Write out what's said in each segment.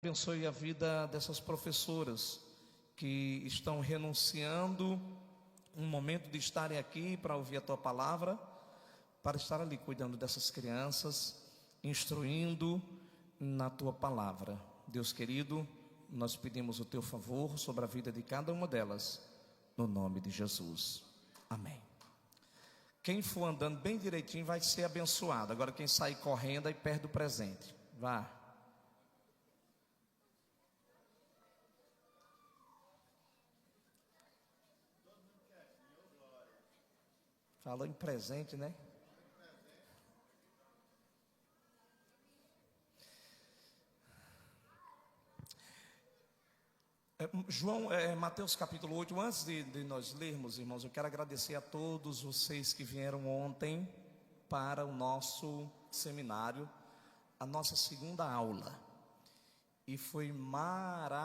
Abençoe a vida dessas professoras que estão renunciando um momento de estarem aqui para ouvir a tua palavra, para estar ali cuidando dessas crianças, instruindo na tua palavra. Deus querido, nós pedimos o teu favor sobre a vida de cada uma delas, no nome de Jesus. Amém. Quem for andando bem direitinho vai ser abençoado. Agora quem sair correndo aí perde o presente. Vá. Falou em presente, né? Mateus capítulo 8. Antes de nós lermos, irmãos, eu quero agradecer a todos vocês que vieram ontem para o nosso seminário, a nossa segunda aula. E foi maravilhoso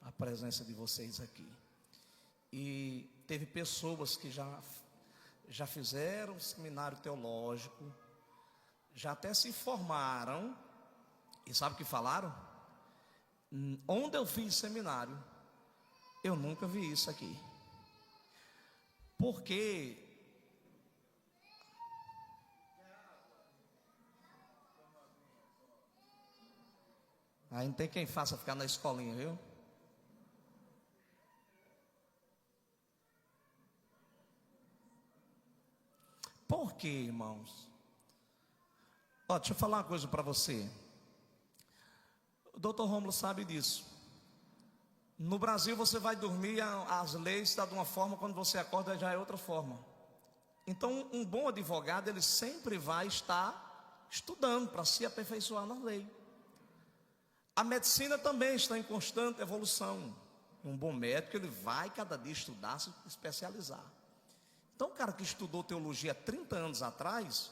a presença de vocês aqui. E teve pessoas que já fizeram um seminário teológico, já até se formaram, e sabe o que falaram? Onde eu fiz seminário, eu nunca vi isso aqui. Porque aí não tem quem faça ficar na escolinha, viu? Por quê, irmãos? Deixa eu falar uma coisa para você. O doutor Rômulo sabe disso. No Brasil você vai dormir, as leis estão de uma forma, quando você acorda já é outra forma. Então um bom advogado, ele sempre vai estar estudando para se aperfeiçoar na lei. A medicina também está em constante evolução. Um bom médico, ele vai cada dia estudar, se especializar. Então o cara que estudou teologia há 30 anos atrás,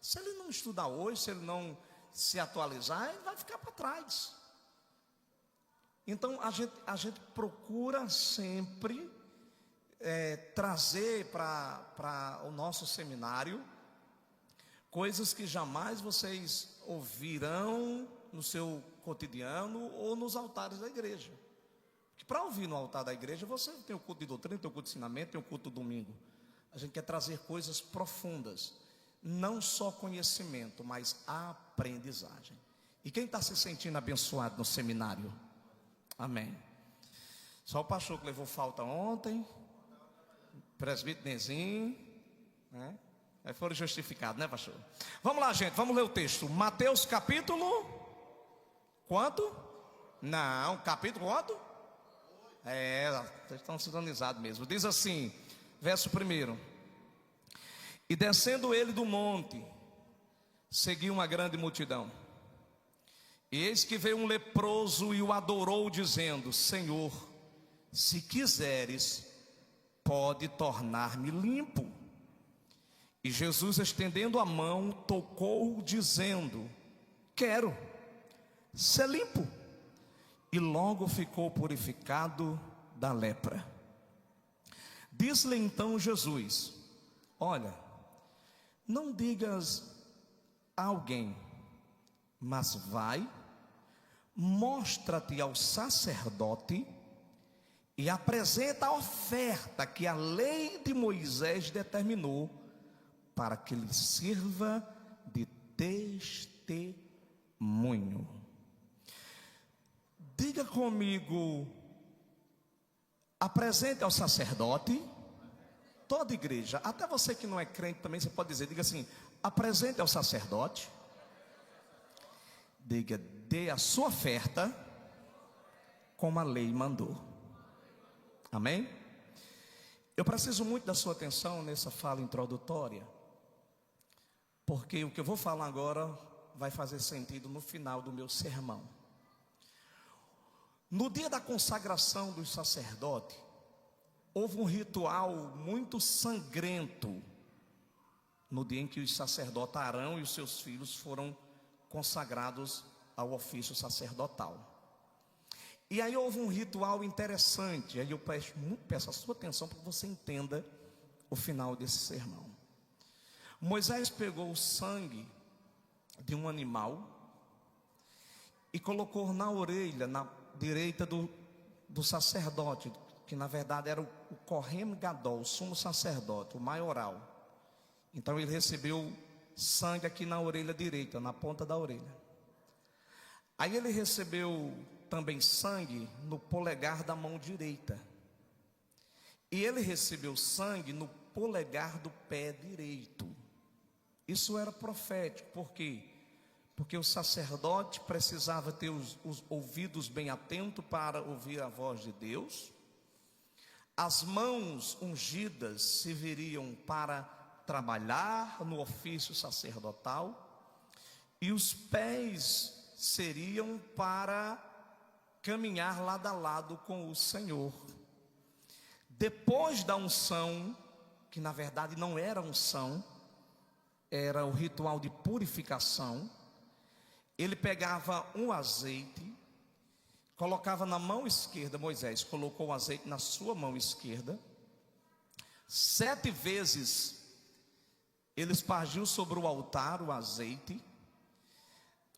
se ele não estudar hoje, se ele não se atualizar, ele vai ficar para trás. Então a gente procura sempre trazer para o nosso seminário coisas que jamais vocês ouvirão no seu cotidiano ou nos altares da igreja. Porque para ouvir no altar da igreja, você tem o culto de doutrina, tem o culto de ensinamento, tem o culto do domingo. A gente quer trazer coisas profundas, não só conhecimento, mas aprendizagem. E quem está se sentindo abençoado no seminário? Amém. Só o pastor que levou falta ontem, presbítero Nezinho, né? Aí foram justificados, né, pastor? Vamos lá, gente, vamos ler o texto. Mateus capítulo quanto? Não, capítulo quanto? Vocês estão sintonizados mesmo. Diz assim, verso 1: E descendo ele do monte, seguiu uma grande multidão. E eis que veio um leproso e o adorou, dizendo: Senhor, se quiseres, pode tornar-me limpo. E Jesus, estendendo a mão, tocou-o, dizendo: Quero ser limpo. E logo ficou purificado da lepra. Diz-lhe então Jesus: Olha, não digas a alguém, mas vai, mostra-te ao sacerdote e apresenta a oferta que a lei de Moisés determinou, para que lhe sirva de testemunho. Diga comigo: apresente ao sacerdote. Toda igreja, até você que não é crente também, você pode dizer, diga assim: apresente ao sacerdote. Diga: dê a sua oferta como a lei mandou. Amém? Eu preciso muito da sua atenção nessa fala introdutória, porque o que eu vou falar agora vai fazer sentido no final do meu sermão. No dia da consagração dos sacerdotes, houve um ritual muito sangrento, no dia em que os sacerdotes Arão e os seus filhos foram consagrados ao ofício sacerdotal. E aí houve um ritual interessante, aí eu peço a sua atenção para que você entenda o final desse sermão. Moisés pegou o sangue de um animal e colocou na orelha, na direita do sacerdote, que na verdade era o Kohen Gadol, o sumo sacerdote, o maioral. Então ele recebeu sangue aqui na orelha direita, na ponta da orelha. Aí ele recebeu também sangue no polegar da mão direita. E ele recebeu sangue no polegar do pé direito. Isso era profético, por quê? Porque o sacerdote precisava ter os ouvidos bem atentos para ouvir a voz de Deus. As mãos ungidas serviriam para trabalhar no ofício sacerdotal. E os pés seriam para caminhar lado a lado com o Senhor. Depois da unção, que na verdade não era unção, era o ritual de purificação, ele pegava um azeite, colocava na mão esquerda. Moisés colocou o azeite na sua mão esquerda, 7 vezes ele espargiu sobre o altar o azeite.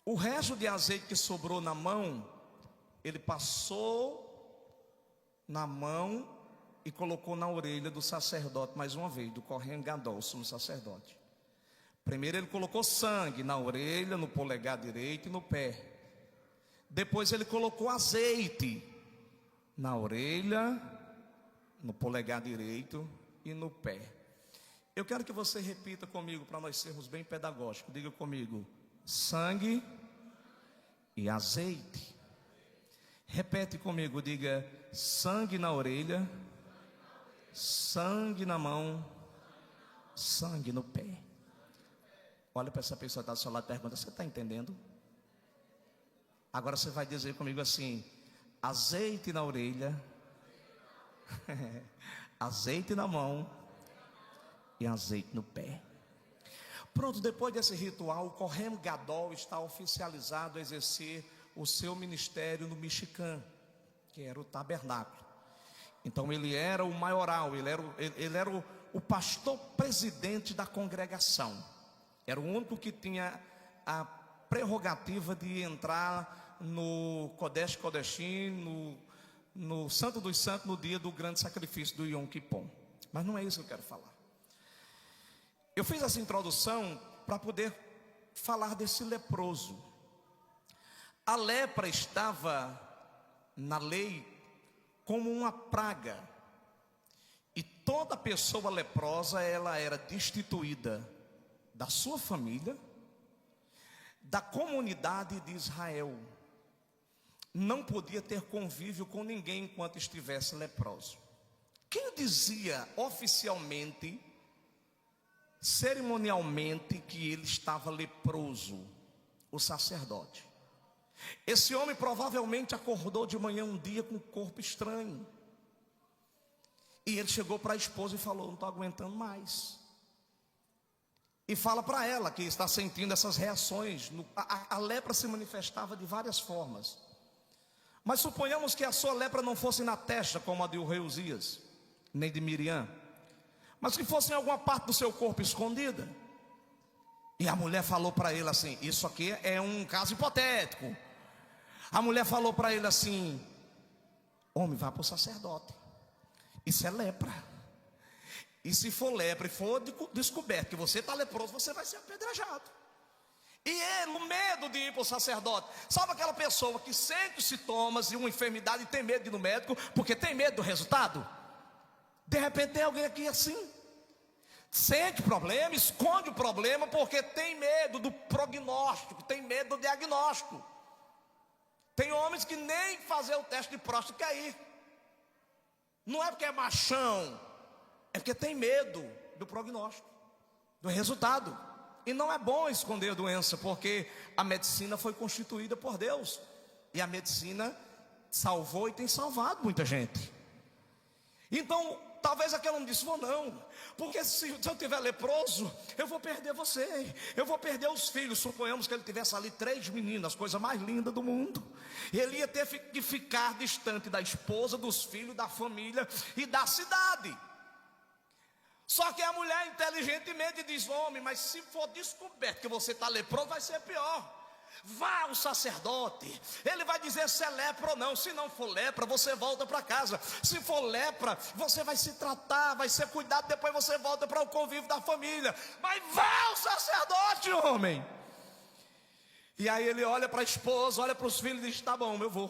O resto de azeite que sobrou na mão, ele passou na mão e colocou na orelha do sacerdote mais uma vez, do Kohen Gadol, sumo sacerdote. Primeiro ele colocou sangue na orelha, no polegar direito e no pé. Depois ele colocou azeite na orelha, no polegar direito e no pé. Eu quero que você repita comigo para nós sermos bem pedagógicos. Diga comigo: sangue e azeite. Repete comigo, diga: sangue na orelha, sangue na mão, sangue no pé. Olha para essa pessoa que está do seu lado e pergunta: você está entendendo? Agora você vai dizer comigo assim: azeite na orelha, azeite na mão e azeite no pé. Pronto, depois desse ritual, o Kohen Gadol está oficializado a exercer o seu ministério no Mishkan, que era o tabernáculo. Então ele era o maioral, ele era o pastor presidente da congregação. Era o único que tinha a prerrogativa de entrar no Kodesh Kodeshim, no Santo dos Santos, no dia do grande sacrifício do Yom Kippur. Mas não é isso que eu quero falar. Eu fiz essa introdução para poder falar desse leproso. A lepra estava na lei como uma praga, e toda pessoa leprosa, ela era destituída da sua família, da comunidade de Israel. Não podia ter convívio com ninguém enquanto estivesse leproso. Quem dizia oficialmente, cerimonialmente, que ele estava leproso? O sacerdote. Esse homem provavelmente acordou de manhã um dia com um corpo estranho, e ele chegou para a esposa e falou: não estou aguentando mais. E fala para ela que está sentindo essas reações. A lepra se manifestava de várias formas, mas suponhamos que a sua lepra não fosse na testa, como a de o rei Uzias, nem de Miriam, mas que fosse em alguma parte do seu corpo escondida. E a mulher falou para ele assim: isso aqui é um caso hipotético. A mulher falou para ele assim: homem, vá para o sacerdote, isso é lepra. E se for lepra e for descoberto que você está leproso, você vai ser apedrejado. E ele, o medo de ir para o sacerdote, sabe aquela pessoa que sente os sintomas de uma enfermidade e tem medo de ir no médico, porque tem medo do resultado? De repente tem alguém aqui assim, sente o problema, esconde o problema, porque tem medo do prognóstico, tem medo do diagnóstico. Tem homens que nem fazer o teste de próstata quer ir. Não é porque é machão, é porque tem medo do prognóstico, do resultado. E não é bom esconder a doença, porque a medicina foi constituída por Deus, e a medicina salvou e tem salvado muita gente. Então talvez aquele homem disse: vou não, porque se eu tiver leproso, eu vou perder você, eu vou perder os filhos. Suponhamos que ele tivesse ali 3 meninas, coisa mais linda do mundo. Ele ia ter que ficar distante da esposa, dos filhos, da família e da cidade. Só que a mulher inteligentemente diz: homem, mas se for descoberto que você está leproso, vai ser pior. Vá ao sacerdote, ele vai dizer se é lepra ou não. Se não for lepra, você volta para casa. Se for lepra, você vai se tratar, vai ser cuidado, depois você volta para o convívio da família. Mas vá ao sacerdote, homem. E aí ele olha para a esposa, olha para os filhos e diz: tá bom, eu vou.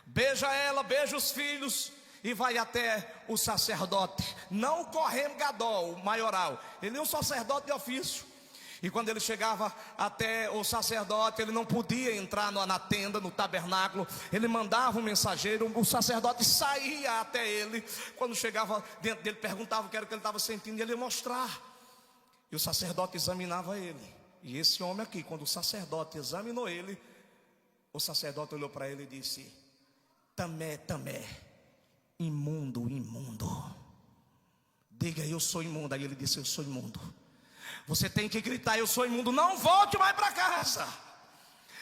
Beija ela, beija os filhos e vai até o sacerdote. Não o Kohen Gadol, o maioral, ele é um sacerdote de ofício. E quando ele chegava até o sacerdote, ele não podia entrar na tenda, no tabernáculo. Ele mandava um mensageiro, o sacerdote saía até ele. Quando chegava dentro dele, perguntava o que era que ele estava sentindo, e ele ia mostrar. E o sacerdote examinava ele. E esse homem aqui, quando o sacerdote examinou ele, o sacerdote olhou para ele e disse: tamé, tamé, imundo, imundo. Diga: eu sou imundo. Aí ele disse: eu sou imundo. Você tem que gritar: eu sou imundo. Não volte mais para casa.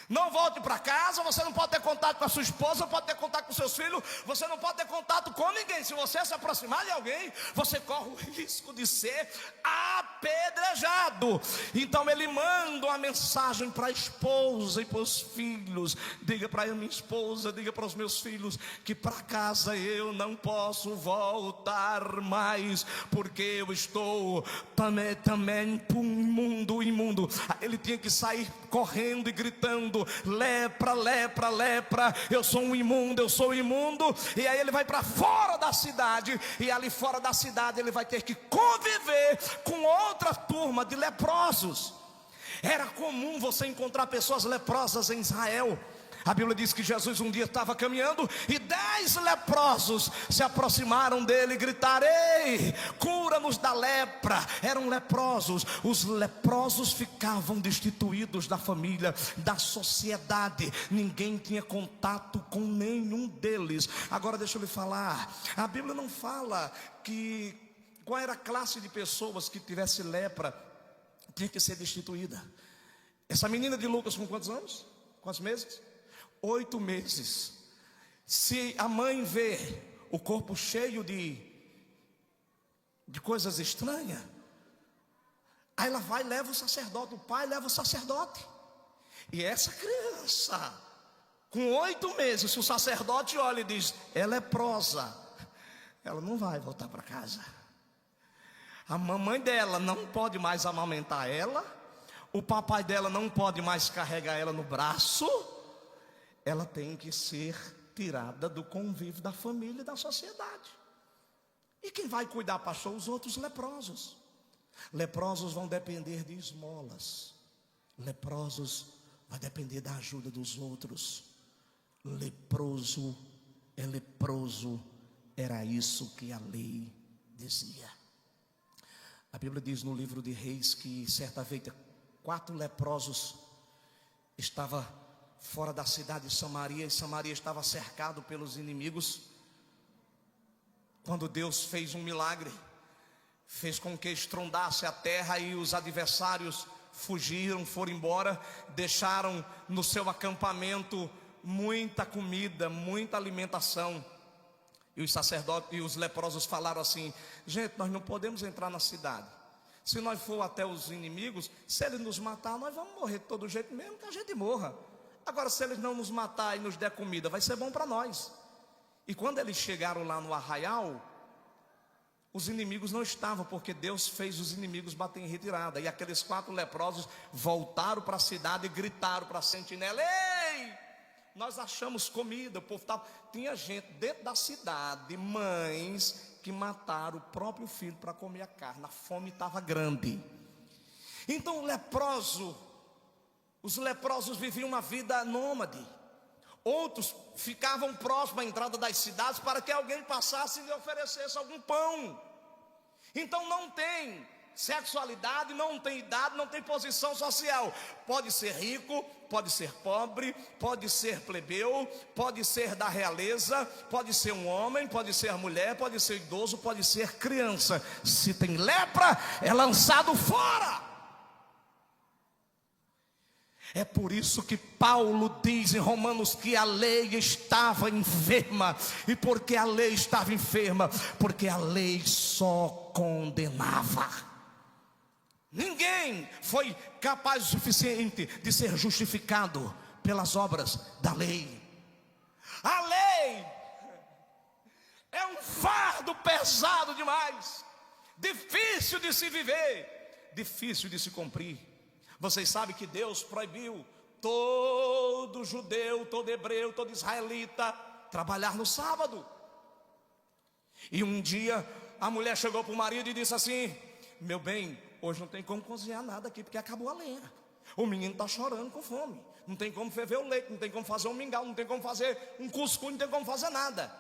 Não volte para casa. Você não pode ter contato com a sua esposa, não pode ter contato com seus filhos. Você não pode ter contato com ninguém. Se você se aproximar de alguém, você corre o risco de ser apedrejado. Então ele manda uma mensagem para a esposa e para os filhos: diga para a minha esposa, diga para os meus filhos que para casa eu não posso voltar mais, porque eu estou também imundo, imundo. Ele tinha que sair correndo e gritando: lepra, lepra, lepra, eu sou um imundo, eu sou imundo. E aí ele vai para fora da cidade, e ali fora da cidade ele vai ter que conviver com outra turma de leprosos. Era comum você encontrar pessoas leprosas em Israel. A Bíblia diz que Jesus um dia estava caminhando e 10 leprosos se aproximaram dele e gritaram: ei, cura-nos da lepra. Eram leprosos. Os leprosos ficavam destituídos da família, da sociedade. Ninguém tinha contato com nenhum deles. Agora deixa eu lhe falar, a Bíblia não fala qual era a classe de pessoas que tivesse lepra tinha que ser destituída. Essa menina de Lucas com quantos anos? Quantos meses? 8 meses. Se a mãe vê o corpo cheio de coisas estranhas, aí ela vai e leva o sacerdote. O pai leva o sacerdote. E essa criança com 8 meses, se o sacerdote olha e diz: ela é leprosa, ela não vai voltar para casa. A mamãe dela não pode mais amamentar ela, o papai dela não pode mais carregar ela no braço. Ela tem que ser tirada do convívio da família e da sociedade. E quem vai cuidar, pastor? Os outros leprosos. Leprosos vão depender de esmolas. Leprosos vão depender da ajuda dos outros. Leproso é leproso. Era isso que a lei dizia. A Bíblia diz no livro de Reis que certa vez 4 leprosos estavam fora da cidade de Samaria, e Samaria estava cercado pelos inimigos. Quando Deus fez um milagre, fez com que estrondasse a terra, e os adversários fugiram, foram embora, deixaram no seu acampamento muita comida, muita alimentação. E os sacerdotes e os leprosos falaram assim: gente, nós não podemos entrar na cidade. Se nós for até os inimigos, se eles nos matar, nós vamos morrer de todo jeito, mesmo que a gente morra. Agora, se eles não nos matar e nos der comida, vai ser bom para nós. E quando eles chegaram lá no arraial, os inimigos não estavam, porque Deus fez os inimigos bater em retirada. E aqueles 4 leprosos voltaram para a cidade e gritaram para a sentinela: ei, nós achamos comida. O povo estava... Tinha gente dentro da cidade, mães que mataram o próprio filho para comer a carne. A fome estava grande. Então os leprosos viviam uma vida nômade. Outros ficavam próximos à entrada das cidades para que alguém passasse e lhe oferecesse algum pão. Então não tem sexualidade, não tem idade, não tem posição social. Pode ser rico, pode ser pobre, pode ser plebeu, pode ser da realeza, pode ser um homem, pode ser mulher, pode ser idoso, pode ser criança. Se tem lepra, é lançado fora. É por isso que Paulo diz em Romanos que a lei estava enferma. E por que a lei estava enferma? Porque a lei só condenava. Ninguém foi capaz o suficiente de ser justificado pelas obras da lei. A lei é um fardo pesado demais, difícil de se viver, difícil de se cumprir. Vocês sabem que Deus proibiu todo judeu, todo hebreu, todo israelita trabalhar no sábado. E um dia a mulher chegou para o marido e disse assim: meu bem, hoje não tem como cozinhar nada aqui, porque acabou a lenha. O menino está chorando com fome. Não tem como ferver o leite, não tem como fazer um mingau, não tem como fazer um cuscuz, não tem como fazer nada.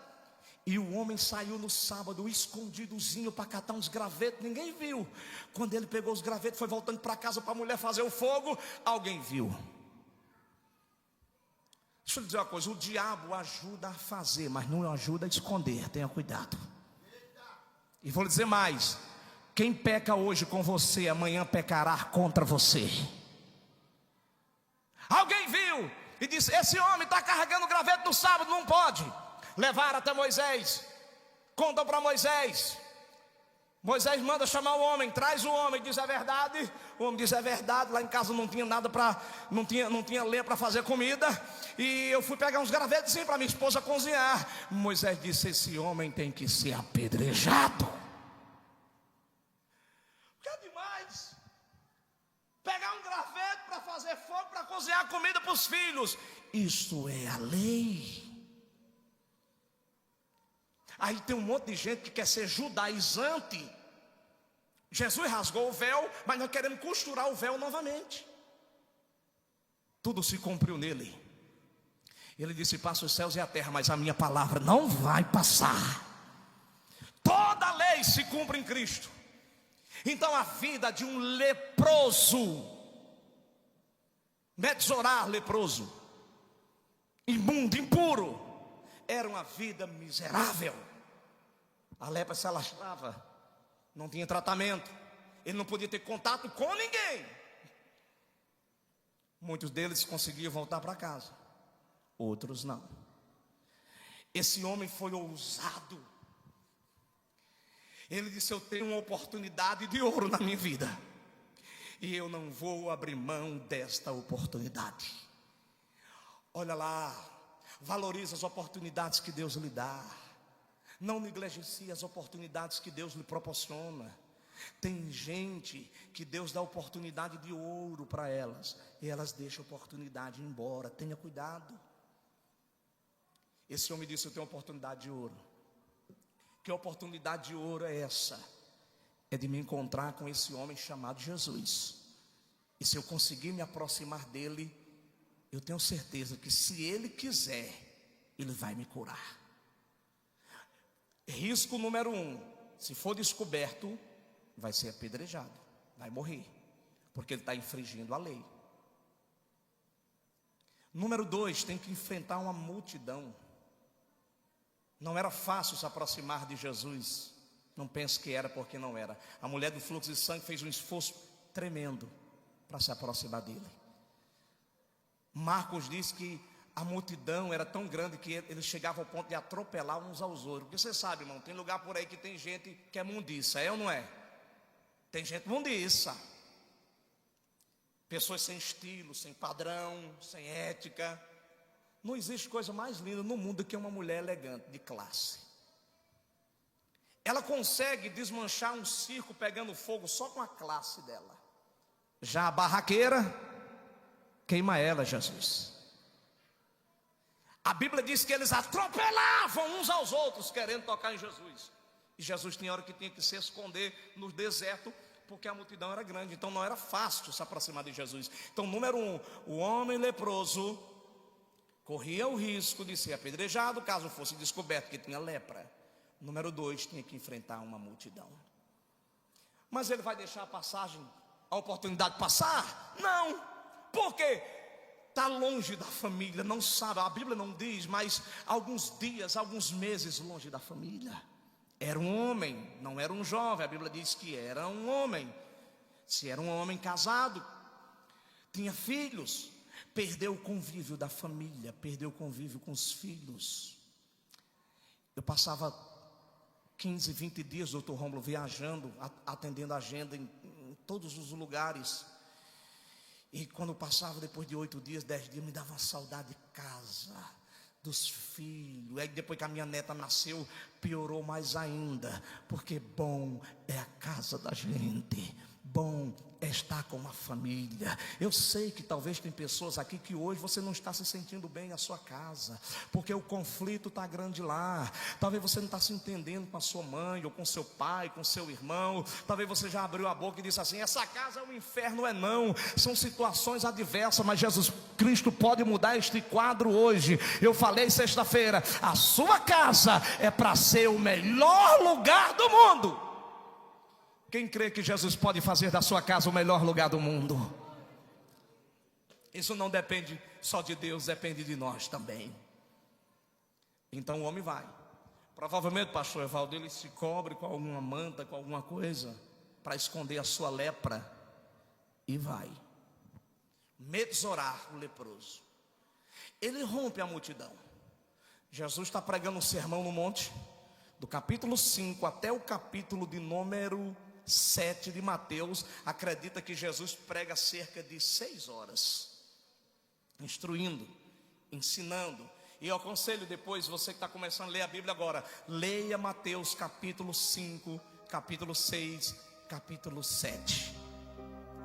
E o homem saiu no sábado escondidozinho para catar uns gravetos, ninguém viu. Quando ele pegou os gravetos, foi voltando para casa para a mulher fazer o fogo, alguém viu. Deixa eu dizer uma coisa: o diabo ajuda a fazer, mas não ajuda a esconder, tenha cuidado. E vou lhe dizer mais: quem peca hoje com você, amanhã pecará contra você. Alguém viu e disse: esse homem está carregando graveto no sábado, não pode. Levaram até Moisés, contam para Moisés. Moisés manda chamar o homem, traz o homem, diz: é verdade. O homem diz: é verdade, lá em casa não tinha nada para, não tinha lenha para fazer comida, e eu fui pegar uns gravetos para minha esposa cozinhar. Moisés disse: esse homem tem que ser apedrejado. Que é demais pegar um graveto para fazer fogo, para cozinhar comida para os filhos. Isso é a lei. Aí tem um monte de gente que quer ser judaizante. Jesus rasgou o véu, mas nós queremos costurar o véu novamente. Tudo se cumpriu nele. Ele disse: passa os céus e a terra, mas a minha palavra não vai passar. Toda a lei se cumpre em Cristo. Então a vida de um leproso, Metzorar leproso, imundo, impuro, era uma vida miserável. A lepra se alastrava, não tinha tratamento, ele não podia ter contato com ninguém. Muitos deles conseguiam voltar para casa, outros não. Esse homem foi ousado. Ele disse: eu tenho uma oportunidade de ouro na minha vida, e eu não vou abrir mão desta oportunidade. Olha lá, valorize as oportunidades que Deus lhe dá. Não negligencie as oportunidades que Deus lhe proporciona. Tem gente que Deus dá oportunidade de ouro para elas, e elas deixam a oportunidade ir embora. Tenha cuidado. Esse homem disse: eu tenho oportunidade de ouro. Que oportunidade de ouro é essa? É de me encontrar com esse homem chamado Jesus. E se eu conseguir me aproximar dele, eu tenho certeza que, se ele quiser, ele vai me curar. Risco número 1: se for descoberto, vai ser apedrejado, vai morrer, porque ele está infringindo a lei. Número 2: tem que enfrentar uma multidão. Não era fácil se aproximar de Jesus. Não pense que era, porque não era. A mulher do fluxo de sangue fez um esforço tremendo para se aproximar dele. Marcos diz que a multidão era tão grande que eles chegavam ao ponto de atropelar uns aos outros. Porque você sabe, irmão, tem lugar por aí que tem gente que é mundiça, é ou não é? Tem gente mundiça. Pessoas sem estilo, sem padrão, sem ética. Não existe coisa mais linda no mundo do que uma mulher elegante, de classe. Ela consegue desmanchar um circo pegando fogo só com a classe dela. Já a barraqueira, queima ela, Jesus. A Bíblia diz que eles atropelavam uns aos outros querendo tocar em Jesus. E Jesus tinha hora que tinha que se esconder no deserto, porque a multidão era grande. Então não era fácil se aproximar de Jesus. Então, número 1, o homem leproso corria o risco de ser apedrejado caso fosse descoberto que tinha lepra. Número 2, tinha que enfrentar uma multidão. Mas ele vai deixar a oportunidade passar? Não. Por quê? Está longe da família, não sabe, a Bíblia não diz, mas alguns dias, alguns meses longe da família. Era um homem, não era um jovem. A Bíblia diz que era um homem. Se era um homem casado, tinha filhos, perdeu o convívio da família, perdeu o convívio com os filhos. Eu passava 15, 20 dias, doutor Rômulo, viajando, atendendo a agenda em todos os lugares. E quando passava depois de 8 dias, 10 dias, me dava uma saudade de casa, dos filhos. Aí depois que a minha neta nasceu, piorou mais ainda, porque bom é a casa da gente, bom é estar com uma família. Eu sei que talvez tem pessoas aqui que hoje você não está se sentindo bem na sua casa, porque o conflito está grande lá. Talvez você não está se entendendo com a sua mãe, ou com seu pai, com seu irmão. Talvez você já abriu a boca e disse assim: essa casa é um inferno. É não, são situações adversas, mas Jesus Cristo pode mudar este quadro hoje. Eu falei sexta-feira, a sua casa é para ser o melhor lugar do mundo. Quem crê que Jesus pode fazer da sua casa o melhor lugar do mundo? Isso não depende só de Deus, depende de nós também. Então o homem vai. Provavelmente, pastor Evaldo, ele se cobre com alguma manta, com alguma coisa, para esconder a sua lepra. E vai. Metzorar, o leproso. Ele rompe a multidão. Jesus está pregando um sermão no monte, do capítulo 5 até o capítulo de número 7 de Mateus. Acredita que Jesus prega cerca de 6 horas, instruindo, ensinando. E eu aconselho depois, você que está começando a ler a Bíblia agora, leia Mateus capítulo 5, capítulo 6, capítulo 7.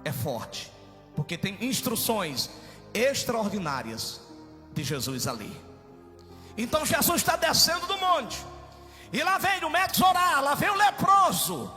É forte, porque tem instruções extraordinárias de Jesus ali. Então Jesus está descendo do monte, e lá vem o Metzorar, lá vem o leproso,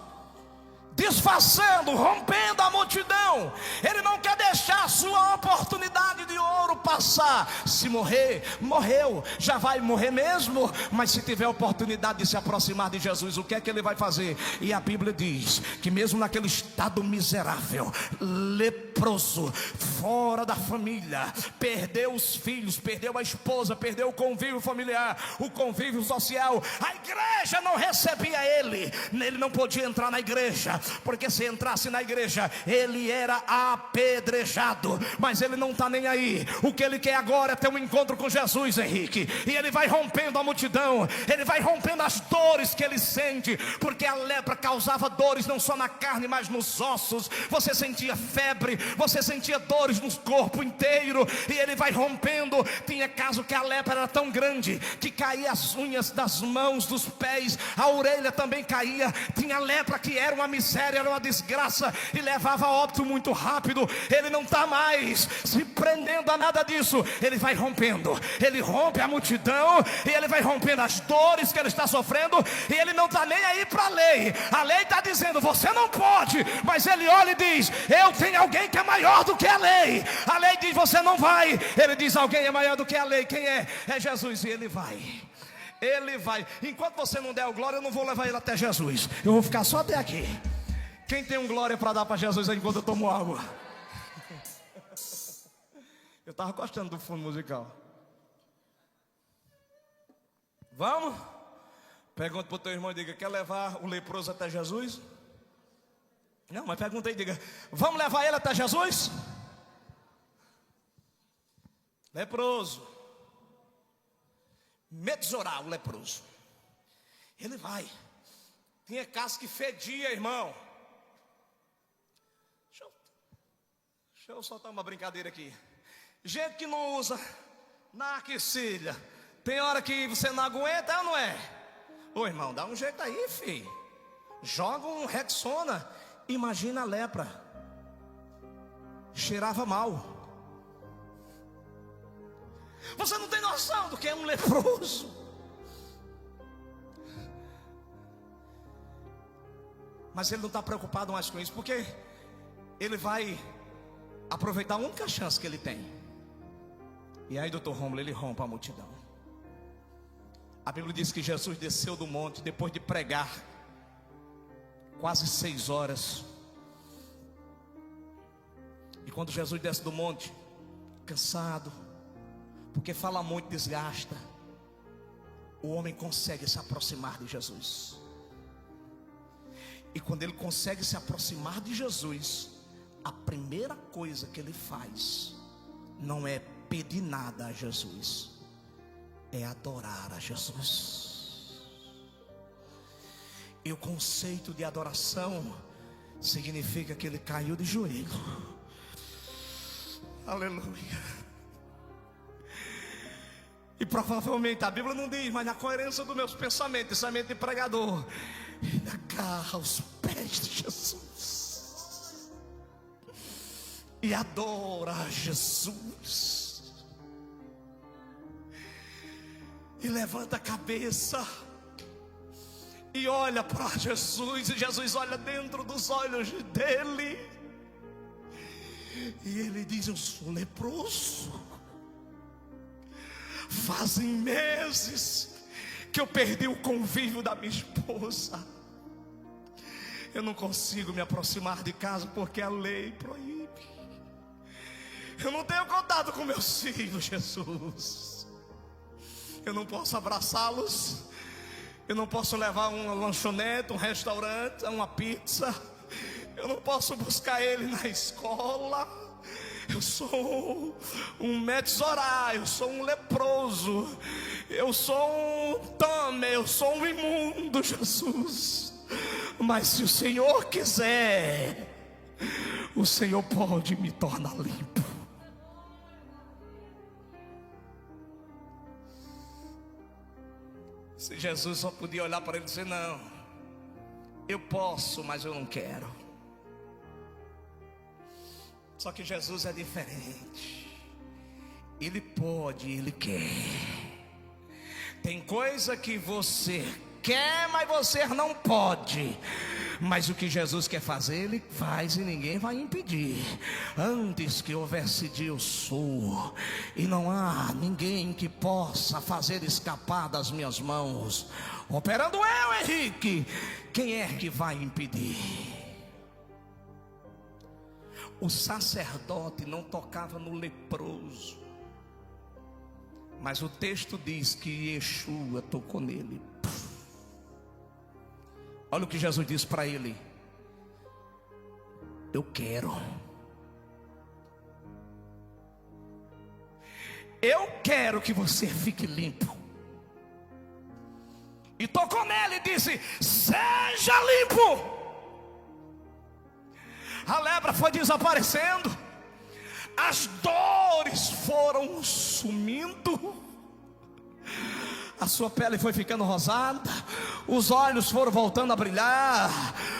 desfazendo, rompendo a multidão. Ele não quer deixar a sua oportunidade de ouro passar. Se morrer, morreu, já vai morrer mesmo. Mas se tiver oportunidade de se aproximar de Jesus, o que é que ele vai fazer? E a Bíblia diz que mesmo naquele estado miserável, leproso, fora da família, perdeu os filhos, perdeu a esposa, perdeu o convívio familiar, o convívio social. A igreja não recebia ele, ele não podia entrar na igreja, porque se entrasse na igreja, ele era apedrejado. Mas ele não está nem aí. O que ele quer agora é ter um encontro com Jesus, Henrique. E ele vai rompendo a multidão, ele vai rompendo as dores que ele sente, porque a lepra causava dores não só na carne, mas nos ossos. Você sentia febre, você sentia dores no corpo inteiro. E ele vai rompendo. Tinha caso que a lepra era tão grande que caía as unhas das mãos, dos pés, a orelha também caía. Tinha lepra que era uma miséria, era uma desgraça, e levava a óbito muito rápido. Ele não está mais se prendendo a nada disso. Ele vai rompendo, ele rompe a multidão, e ele vai rompendo as dores que ele está sofrendo. E ele não está nem aí para a lei. A lei está dizendo, você não pode. Mas ele olha e diz, eu tenho alguém que é maior do que a lei. A lei diz, você não vai. Ele diz, alguém é maior do que a lei. Quem é? É Jesus. E ele vai. Ele vai. Enquanto você não der o glória, eu não vou levar ele até Jesus. Eu vou ficar só até aqui. Quem tem um glória para dar para Jesus aí enquanto eu tomo água? Eu estava gostando do fundo musical. Vamos? Pergunta para o teu irmão e diga, quer levar o leproso até Jesus? Não, mas pergunta aí e diga, vamos levar ele até Jesus? Leproso. Metzorar, o leproso. Ele vai. Tinha casa que fedia, irmão. Deixa eu soltar uma brincadeira aqui. Gente que não usa na aquecilha, tem hora que você não aguenta, é ou não é? Ô irmão, dá um jeito aí, filho. Joga um Rexona. Imagina a lepra. Cheirava mal. Você não tem noção do que é um leproso. Mas ele não está preocupado mais com isso, porque ele vai aproveitar a única chance que ele tem. E aí, doutor Rômulo, ele rompe a multidão. A Bíblia diz que Jesus desceu do monte depois de pregar quase 6 horas. E quando Jesus desce do monte, cansado, porque fala muito, desgasta, o homem consegue se aproximar de Jesus. E quando ele consegue se aproximar de Jesus, a primeira coisa que ele faz não é pedir nada a Jesus, é adorar a Jesus. E o conceito de adoração significa que ele caiu de joelho. Aleluia. E provavelmente a Bíblia não diz, mas na coerência dos meus pensamentos, pensamento de pregador, ele agarra os pés de Jesus e adora a Jesus e levanta a cabeça e olha para Jesus, e Jesus olha dentro dos olhos dele e ele diz: eu sou leproso. Fazem meses que eu perdi o convívio da minha esposa. Eu não consigo me aproximar de casa porque a lei proíbe. Eu não tenho contato com meus filhos, Jesus. Eu não posso abraçá-los. Eu não posso levar uma lanchonete, um restaurante, uma pizza. Eu não posso buscar ele na escola. Eu sou um metzorá, eu sou um leproso, eu sou um tame, eu sou um imundo, Jesus. Mas se o Senhor quiser, o Senhor pode me tornar limpo. Se Jesus só podia olhar para ele e dizer: não, eu posso, mas eu não quero. Só que Jesus é diferente. Ele pode, ele quer. Tem coisa que você quer, mas você não pode. Mas o que Jesus quer fazer, ele faz e ninguém vai impedir. Antes que houvesse dia, eu sou, e não há ninguém que possa fazer escapar das minhas mãos. Operando eu, Henrique, quem é que vai impedir? O sacerdote não tocava no leproso, mas o texto diz que Yeshua tocou nele. Olha o que Jesus disse para ele: eu quero. Eu quero que você fique limpo. E tocou nele e disse: seja limpo. A lepra foi desaparecendo, as dores foram sumindo, a sua pele foi ficando rosada, os olhos foram voltando a brilhar,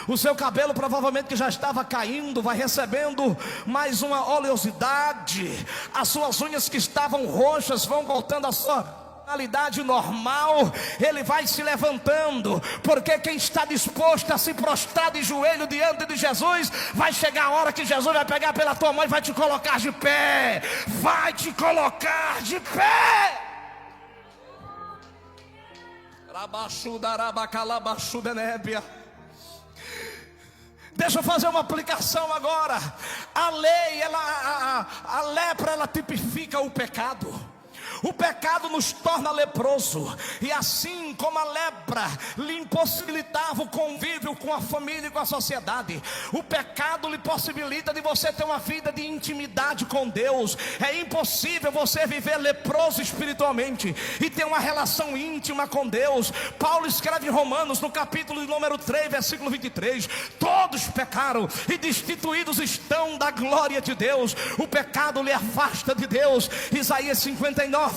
o seu cabelo provavelmente que já estava caindo vai recebendo mais uma oleosidade, as suas unhas que estavam roxas vão voltando à sua realidade normal. Ele vai se levantando, porque quem está disposto a se prostrar de joelho diante de Jesus, vai chegar a hora que Jesus vai pegar pela tua mão e vai te colocar de pé. Vai te colocar de pé. Deixa eu fazer uma aplicação agora. A lei, a lepra, ela tipifica o pecado. O pecado nos torna leproso, e assim como a lepra lhe impossibilitava o convívio com a família e com a sociedade, o pecado lhe possibilita de você ter uma vida de intimidade com Deus. É impossível você viver leproso espiritualmente e ter uma relação íntima com Deus. Paulo escreve em Romanos, no capítulo número 3, versículo 23: todos pecaram e destituídos estão da glória de Deus. O pecado lhe afasta de Deus. Isaías 59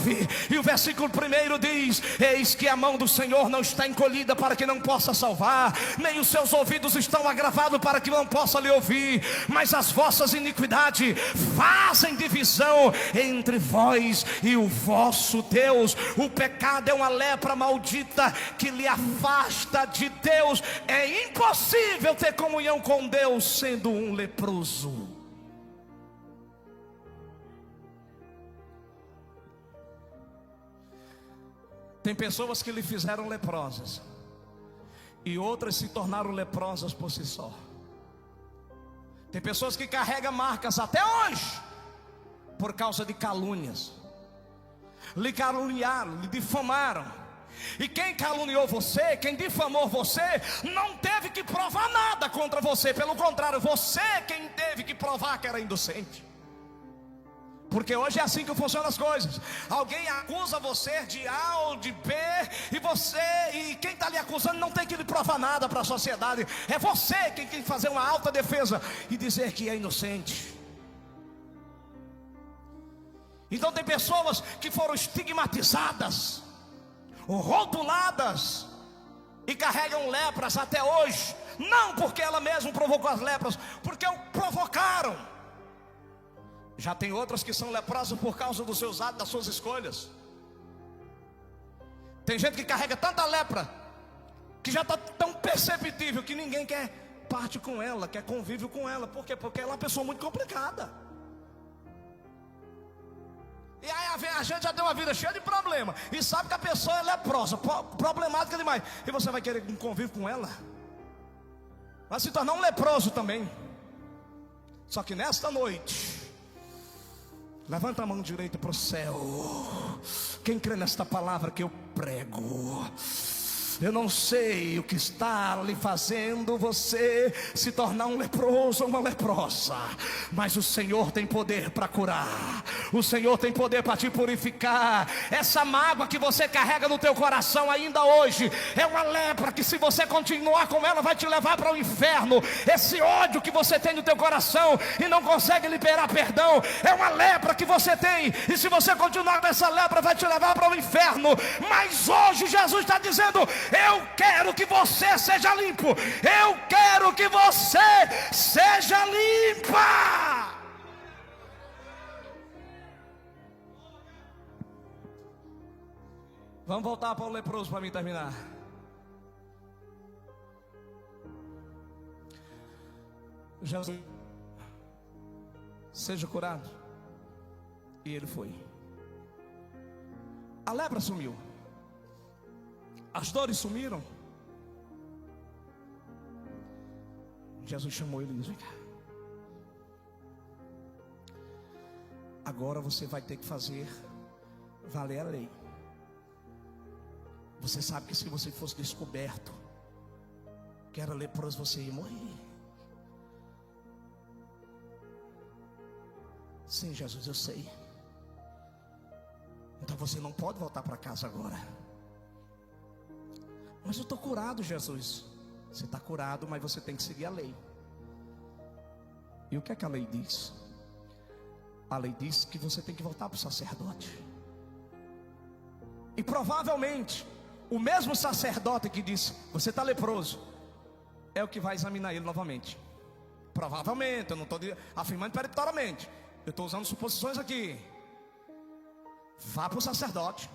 e o versículo 1 diz: eis que a mão do Senhor não está encolhida para que não possa salvar, nem os seus ouvidos estão agravados para que não possa lhe ouvir, mas as vossas iniquidades fazem divisão entre vós e o vosso Deus. O pecado é uma lepra maldita que lhe afasta de Deus. É impossível ter comunhão com Deus sendo um leproso. Tem pessoas que lhe fizeram leprosas, e outras se tornaram leprosas por si só. Tem pessoas que carregam marcas até hoje, por causa de calúnias. Lhe caluniaram, lhe difamaram. E quem caluniou você, quem difamou você, não teve que provar nada contra você. Pelo contrário, você quem teve que provar que era inocente. Porque hoje é assim que funcionam as coisas. Alguém acusa você de A ou de B, e quem está lhe acusando não tem que lhe provar nada para a sociedade. É você quem tem que fazer uma alta defesa e dizer que é inocente. Então tem pessoas que foram estigmatizadas, rotuladas, e carregam lepras até hoje. Não porque ela mesma provocou as lepras, porque o provocaram. Já tem outras que são leprosas por causa dos seus atos, das suas escolhas. Tem gente que carrega tanta lepra que já está tão perceptível que ninguém quer parte com ela, quer convívio com ela. Por quê? Porque ela é uma pessoa muito complicada. E aí a gente já tem uma vida cheia de problema e sabe que a pessoa é leprosa, problemática demais, e você vai querer um convívio com ela? Vai se tornar um leproso também. Só que nesta noite, levanta a mão direita para o céu. Quem crê nesta palavra que eu prego? Eu não sei o que está lhe fazendo você se tornar um leproso ou uma leprosa, mas o Senhor tem poder para curar. O Senhor tem poder para te purificar. Essa mágoa que você carrega no teu coração ainda hoje é uma lepra que, se você continuar com ela, vai te levar para o inferno. Esse ódio que você tem no teu coração e não consegue liberar perdão é uma lepra que você tem, e se você continuar nessa lepra, vai te levar para o inferno. Mas hoje Jesus está dizendo: eu quero que você seja limpo. Eu quero que você seja limpa. Vamos voltar para o leproso para mim terminar. Jesus, seja curado. E ele foi. A lepra sumiu. As dores sumiram. Jesus chamou ele e disse: vem cá. Agora você vai ter que fazer valer a lei. Você sabe que se você fosse descoberto que era leproso, você ia morrer. Sim, Jesus, eu sei. Então você não pode voltar para casa agora. Mas eu estou curado, Jesus. Você está curado, mas você tem que seguir a lei. E o que é que a lei diz? A lei diz que você tem que voltar para o sacerdote. E provavelmente o mesmo sacerdote que disse: você está leproso, é o que vai examinar ele novamente. Provavelmente, eu não estou afirmando peremptoriamente, eu estou usando suposições aqui. Vá para o sacerdote,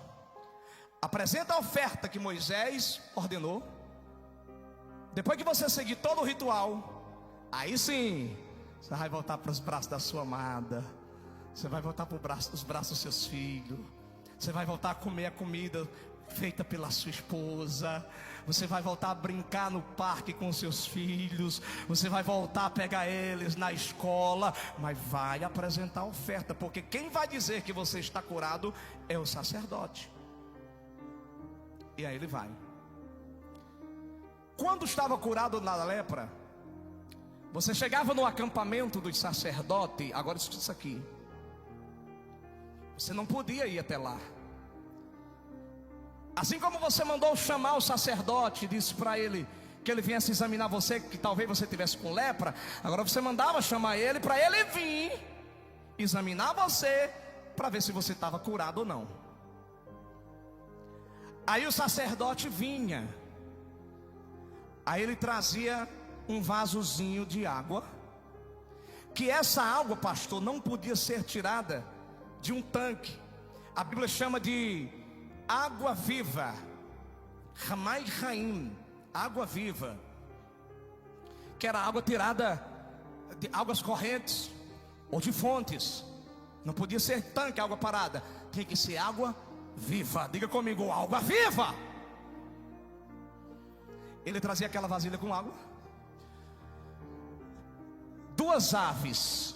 apresenta a oferta que Moisés ordenou. Depois que você seguir todo o ritual, aí sim, você vai voltar para os braços da sua amada. Você vai voltar para os braços dos seus filhos. Você vai voltar a comer a comida feita pela sua esposa. Você vai voltar a brincar no parque com seus filhos. Você vai voltar a pegar eles na escola. Mas vai apresentar a oferta, porque quem vai dizer que você está curado é o sacerdote. E aí ele vai. Quando estava curado na lepra, você chegava no acampamento dos sacerdotes. Agora escuta isso aqui. Você não podia ir até lá. Assim como você mandou chamar o sacerdote, disse para ele que ele viesse examinar você, que talvez você tivesse com lepra. Agora você mandava chamar ele para ele vir examinar você, para ver se você estava curado ou não. Aí o sacerdote vinha. Aí ele trazia um vasozinho de água, que essa água, pastor, não podia ser tirada de um tanque. A Bíblia chama de água viva, Ramai Raim, água viva, que era água tirada de águas correntes ou de fontes. Não podia ser tanque, água parada, tinha que ser água viva. Diga comigo, água viva. Ele trazia aquela vasilha com água. Duas aves,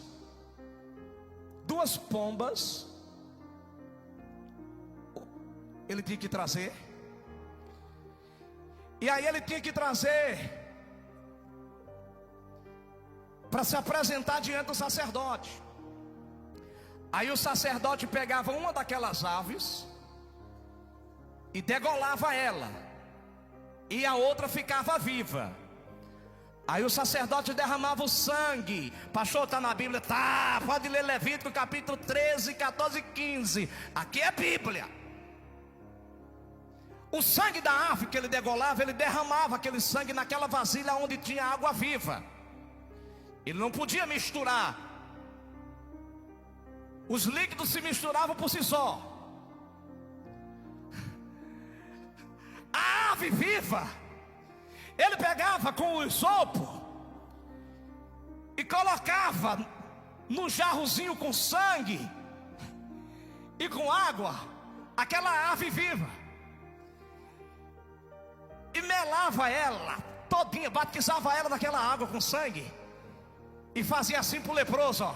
duas pombas, ele tinha que trazer. E aí ele tinha que trazer para se apresentar diante do sacerdote. Aí o sacerdote pegava uma daquelas aves e degolava ela, e a outra ficava viva. Aí o sacerdote derramava o sangue. Pastor, está na Bíblia? Tá, pode ler Levítico capítulo 13, 14 e 15. Aqui é Bíblia. O sangue da ave que ele degolava, ele derramava aquele sangue naquela vasilha onde tinha água viva. Ele não podia misturar. Os líquidos se misturavam por si só. A ave viva, ele pegava com o isopo e colocava no jarrozinho com sangue e com água, aquela ave viva, e melava ela todinha, batizava ela naquela água com sangue, e fazia assim para o leproso, ó.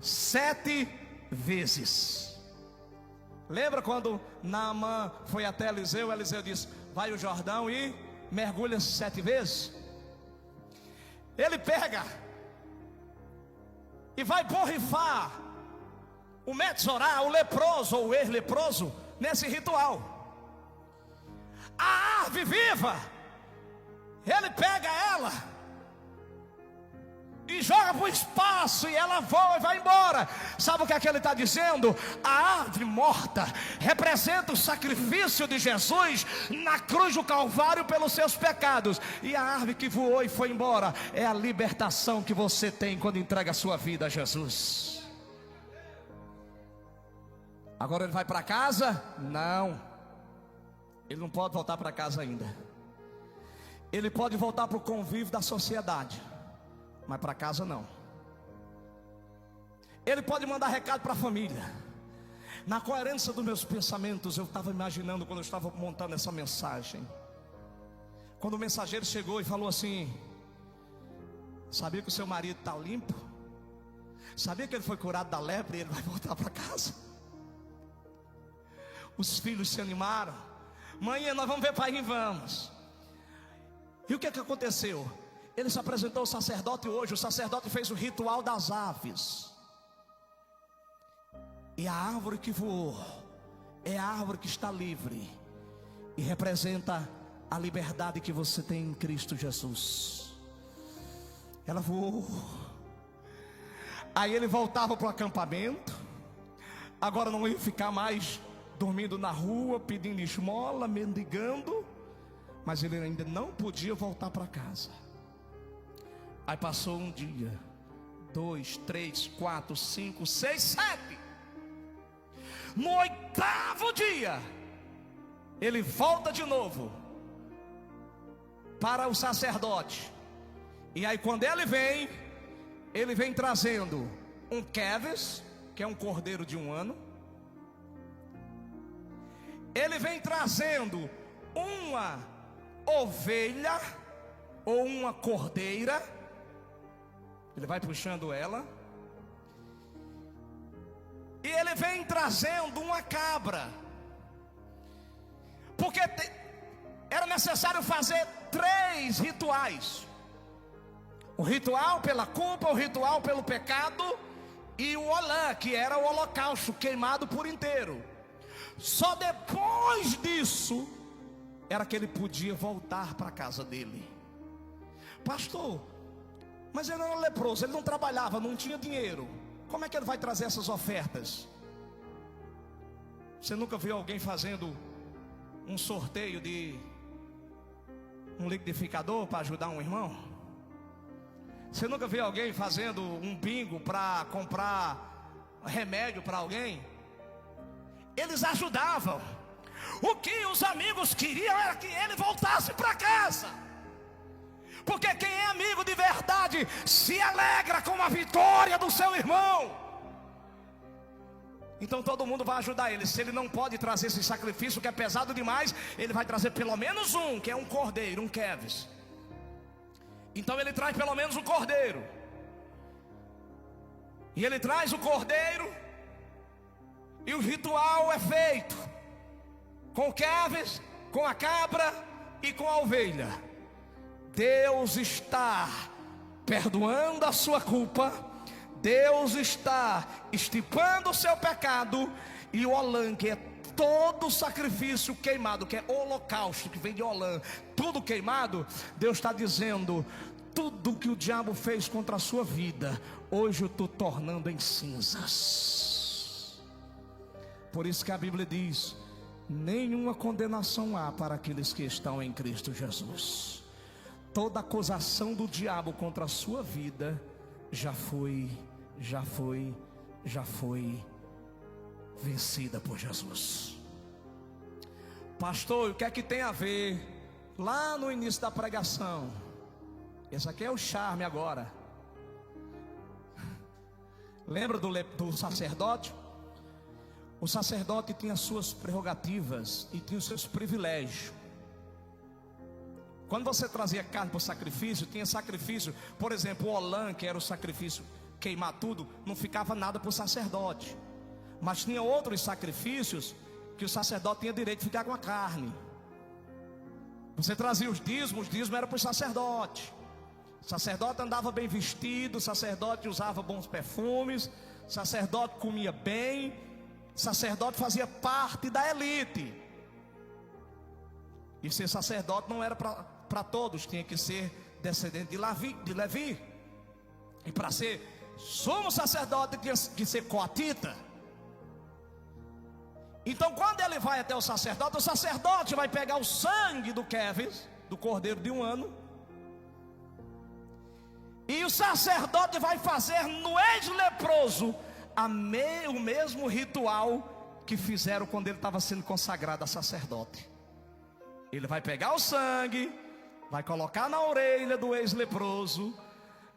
7 vezes. Lembra quando Naamã foi até Eliseu? Eliseu disse: vai o Jordão e mergulha 7 vezes. Ele pega e vai borrifar o Metzorá, o leproso ou o ex-leproso, nesse ritual. A ave viva, ele pega ela e joga para o espaço, e ela voa e vai embora. Sabe o que é que ele está dizendo? A árvore morta representa o sacrifício de Jesus na cruz do Calvário pelos seus pecados, e a árvore que voou e foi embora é a libertação que você tem quando entrega a sua vida a Jesus. Agora ele vai para casa? Não, ele não pode voltar para casa ainda. Ele pode voltar para o convívio da sociedade, mas para casa não. Ele pode mandar recado para a família. Na coerência dos meus pensamentos, eu estava imaginando quando eu estava montando essa mensagem, quando o mensageiro chegou e falou assim: sabia que o seu marido está limpo? Sabia que ele foi curado da lepra e ele vai voltar para casa? Os filhos se animaram: mãe, nós vamos ver pai e vamos. E o que é que aconteceu? Ele se apresentou ao sacerdote hoje. O sacerdote fez o ritual das aves. E a árvore que voou é a árvore que está livre, e representa a liberdade que você tem em Cristo Jesus. Ela voou. Aí ele voltava para o acampamento. Agora não ia ficar mais dormindo na rua, pedindo esmola, mendigando, mas ele ainda não podia voltar para casa. Aí passou um dia, 2, 3, 4, 5, 6, 7. No 8º dia, ele volta de novo para o sacerdote. E aí quando ele vem trazendo um keves, que é um cordeiro de 1 ano. Ele vem trazendo uma ovelha ou uma cordeira. Ele vai puxando ela. E ele vem trazendo uma cabra, porque era necessário fazer 3 rituais: o ritual pela culpa, o ritual pelo pecado, e o olã, que era o holocausto queimado por inteiro. Só depois disso era que ele podia voltar para a casa dele. Pastor, mas ele era leproso, ele não trabalhava, não tinha dinheiro. Como é que ele vai trazer essas ofertas? Você nunca viu alguém fazendo um sorteio de um liquidificador para ajudar um irmão? Você nunca viu alguém fazendo um bingo para comprar remédio para alguém? Eles ajudavam. O que os amigos queriam era que ele voltasse para casa, porque quem é amigo de verdade se alegra com a vitória do seu irmão. Então todo mundo vai ajudar ele. Se ele não pode trazer esse sacrifício que é pesado demais, ele vai trazer pelo menos um, que é um cordeiro, um keves. Então ele traz pelo menos um cordeiro. E ele traz o cordeiro, e o ritual é feito com o keves, com a cabra e com a ovelha. Deus está perdoando a sua culpa. Deus está extirpando o seu pecado. E o Olam, que é todo sacrifício queimado, que é holocausto, que vem de Olam, tudo queimado, Deus está dizendo: tudo que o diabo fez contra a sua vida, hoje eu estou tornando em cinzas. Por isso que a Bíblia diz: nenhuma condenação há para aqueles que estão em Cristo Jesus. Toda acusação do diabo contra a sua vida já foi vencida por Jesus. Pastor, o que é que tem a ver? Lá no início da pregação, esse aqui é o charme agora. Lembra do sacerdote? O sacerdote tinha suas prerrogativas e tinha os seus privilégios. Quando você trazia carne para o sacrifício, tinha sacrifício, por exemplo, o Olam, que era o sacrifício, queimar tudo, não ficava nada para o sacerdote. Mas tinha outros sacrifícios que o sacerdote tinha direito de ficar com a carne. Você trazia os dízimos era para o sacerdote. O sacerdote andava bem vestido, o sacerdote usava bons perfumes, o sacerdote comia bem, o sacerdote fazia parte da elite. E ser sacerdote não era para todos, tinha que ser descendente de Levi. E para ser sumo sacerdote tinha que ser coatita. Então quando ele vai até o sacerdote vai pegar o sangue do Keves, do cordeiro de 1 ano, e o sacerdote vai fazer no ex-leproso o mesmo ritual que fizeram quando ele estava sendo consagrado a sacerdote. Ele vai pegar o sangue, vai colocar na orelha do ex-leproso,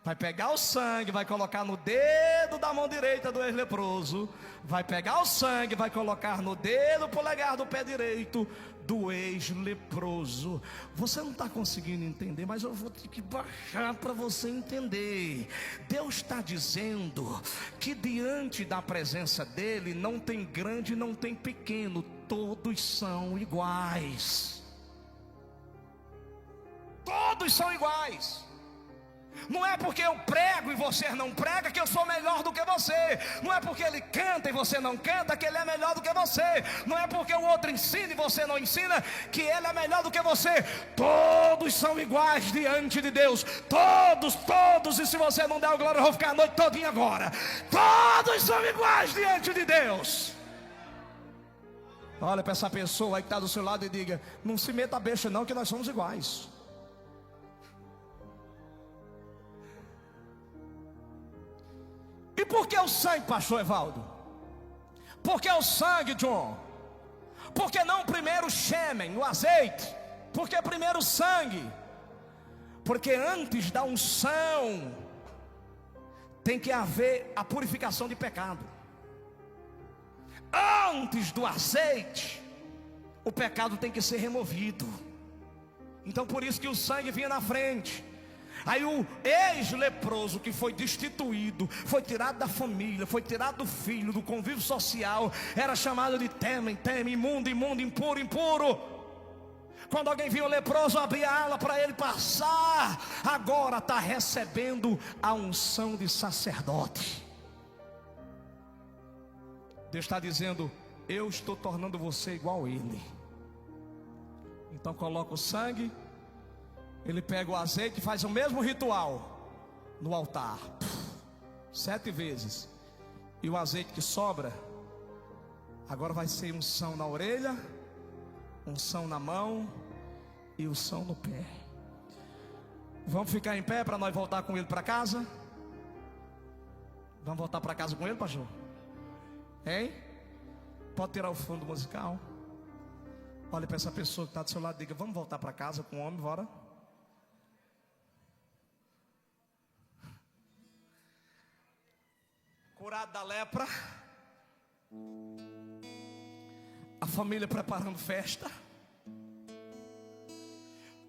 vai pegar o sangue, vai colocar no dedo da mão direita do ex-leproso, vai pegar o sangue, vai colocar no dedo polegar do pé direito do ex-leproso. Você não está conseguindo entender, mas eu vou ter que baixar para você entender. Deus está dizendo que diante da presença dele não tem grande, não tem pequeno, todos são iguais. Todos são iguais. Não é porque eu prego e você não prega que eu sou melhor do que você. Não é porque ele canta e você não canta que ele é melhor do que você. Não é porque o outro ensina e você não ensina que ele é melhor do que você. Todos são iguais diante de Deus. Todos. E se você não der o glória, eu vou ficar a noite todinha agora. Todos são iguais diante de Deus. Olha para essa pessoa aí que está do seu lado e diga: não se meta a besta não, que nós somos iguais. E por que o sangue, pastor Evaldo? Por que o sangue, John? Por que não primeiro o sêmen, o azeite? Por que primeiro o sangue? Porque antes da unção tem que haver a purificação de pecado. Antes do azeite, o pecado tem que ser removido. Então por isso que o sangue vinha na frente. Aí o ex-leproso que foi destituído, foi tirado da família, foi tirado do filho, do convívio social, era chamado de teme, imundo, impuro. Quando alguém via o leproso, abria a ala para ele passar. Agora está recebendo a unção de sacerdote. Deus está dizendo: eu estou tornando você igual a ele. Então coloca o sangue, ele pega o azeite e faz o mesmo ritual no altar, 7 vezes. E o azeite que sobra, agora vai ser unção na orelha, unção na mão e unção no pé. Vamos ficar em pé para nós voltar com ele para casa? Vamos voltar para casa com ele, pastor? Hein? Pode tirar o fundo musical. Olha para essa pessoa que está do seu lado e diga: vamos voltar para casa com o homem, bora? Curado da lepra, a família preparando festa,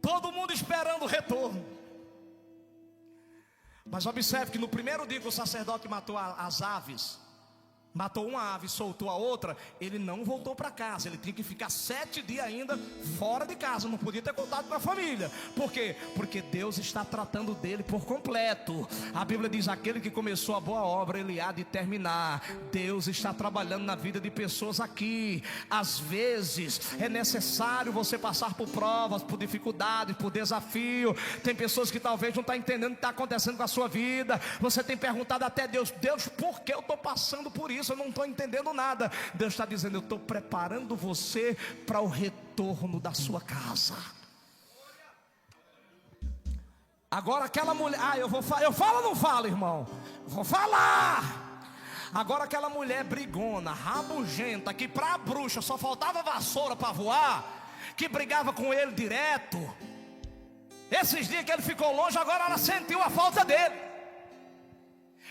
todo mundo esperando o retorno. Mas observe que no primeiro dia que o sacerdote matou as aves, matou uma ave, soltou a outra, ele não voltou para casa. Ele tinha que ficar 7 dias ainda fora de casa, não podia ter contato com a família. Por quê? Porque Deus está tratando dele por completo. A Bíblia diz: aquele que começou a boa obra, ele há de terminar. Deus está trabalhando na vida de pessoas aqui. Às vezes é necessário você passar por provas, por dificuldades, por desafio. Tem pessoas que talvez não estão entendendo o que está acontecendo com a sua vida. Você tem perguntado até Deus: Deus, por que eu estou passando por isso? Eu não estou entendendo nada. Deus está dizendo: eu estou preparando você para o retorno da sua casa. Agora aquela mulher, eu falo ou não falo, irmão? Vou falar. Agora aquela mulher brigona, rabugenta, que para a bruxa só faltava vassoura para voar, que brigava com ele direto. Esses dias que ele ficou longe, agora ela sentiu a falta dele.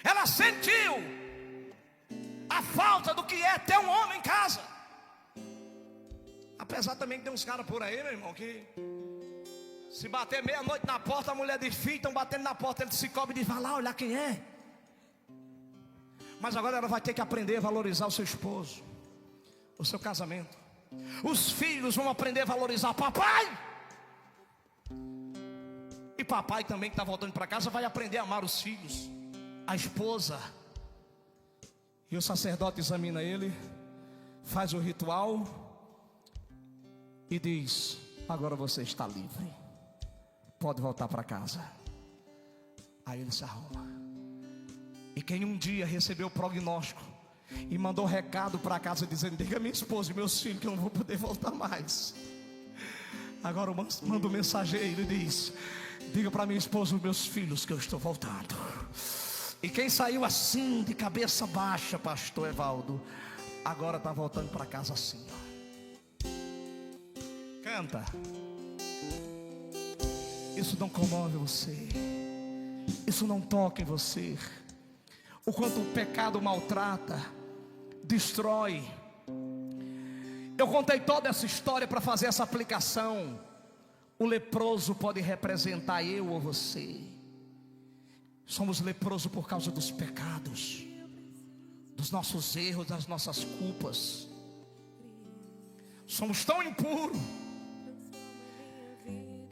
Ela sentiu a falta do que é ter um homem em casa. Apesar também que tem uns caras por aí, meu irmão, que se bater meia-noite na porta, a mulher diz: filho, estão batendo na porta. Ele se cobre e diz: vai lá olhar quem é. Mas agora ela vai ter que aprender a valorizar o seu esposo, o seu casamento. Os filhos vão aprender a valorizar papai. E papai também, que está voltando para casa, vai aprender a amar os filhos, a esposa. E o sacerdote examina ele, faz o ritual e diz: agora você está livre, pode voltar para casa. Aí ele se arruma. E quem um dia recebeu o prognóstico e mandou recado para casa dizendo: diga a minha esposa e meus filhos que eu não vou poder voltar mais, agora manda o mensageiro e diz: diga para minha esposa e meus filhos que eu estou voltando. E quem saiu assim, de cabeça baixa, pastor Evaldo, agora está voltando para casa assim, ó. Canta. Isso não comove você, isso não toca em você. O quanto o pecado maltrata, destrói. Eu contei toda essa história para fazer essa aplicação. O leproso pode representar eu ou você. Somos leprosos por causa dos pecados, dos nossos erros, das nossas culpas. Somos tão impuros.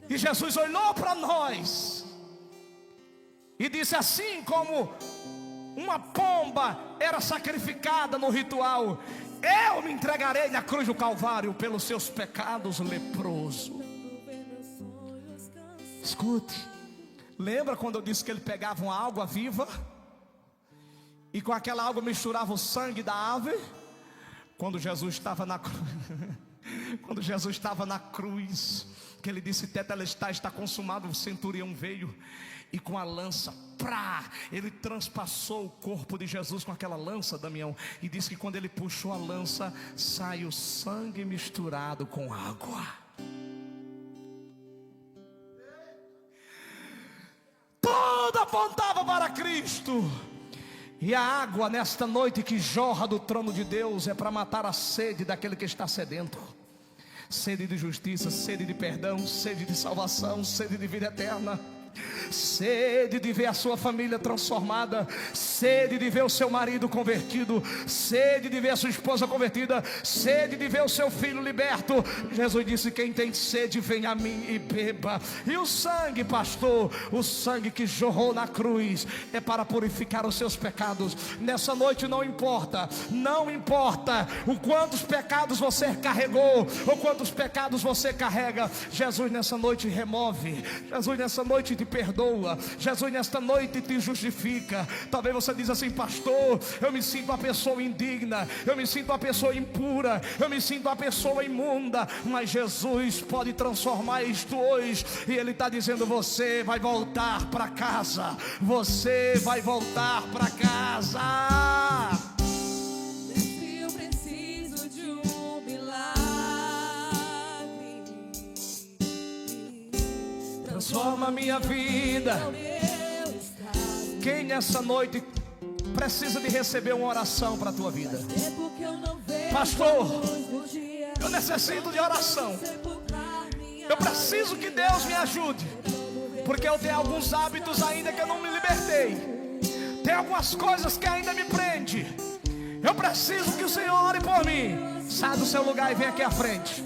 E Jesus olhou para nós e disse: assim como uma pomba era sacrificada no ritual, eu me entregarei na cruz do Calvário pelos seus pecados, leproso. Escute. Lembra quando eu disse que ele pegava uma água viva e com aquela água misturava o sangue da ave? Quando Jesus estava na cruz, quando Jesus estava na cruz, que ele disse: tetelestai, está consumado, o centurião veio e com a lança, ele transpassou o corpo de Jesus com aquela lança, Damião, e disse que quando ele puxou a lança, sai o sangue misturado com água. Tudo apontava para Cristo. E a água nesta noite que jorra do trono de Deus é para matar a sede daquele que está sedento. Sede de justiça, sede de perdão, sede de salvação, sede de vida eterna. Sede de ver a sua família transformada, sede de ver o seu marido convertido, sede de ver a sua esposa convertida, sede de ver o seu filho liberto. Jesus disse: quem tem sede, vem a mim e beba. E o sangue, pastor, o sangue que jorrou na cruz é para purificar os seus pecados. Nessa noite não importa o quantos pecados você carregou ou quantos pecados você carrega, Jesus nessa noite remove, Jesus nessa noite te perdoa, Jesus nesta noite te justifica. Talvez você diz assim: pastor, eu me sinto uma pessoa indigna, eu me sinto uma pessoa impura, eu me sinto uma pessoa imunda. Mas Jesus pode transformar isto hoje, e Ele está dizendo: você vai voltar para casa, você vai voltar para casa. Eu preciso de um milagre. Transforma a minha vida. Quem nessa noite precisa de receber uma oração para a tua vida? Pastor, eu necessito de oração. Eu preciso que Deus me ajude, porque eu tenho alguns hábitos ainda que eu não me libertei. Tem algumas coisas que ainda me prende. Eu preciso que o Senhor ore por mim. Sai do seu lugar e vem aqui à frente.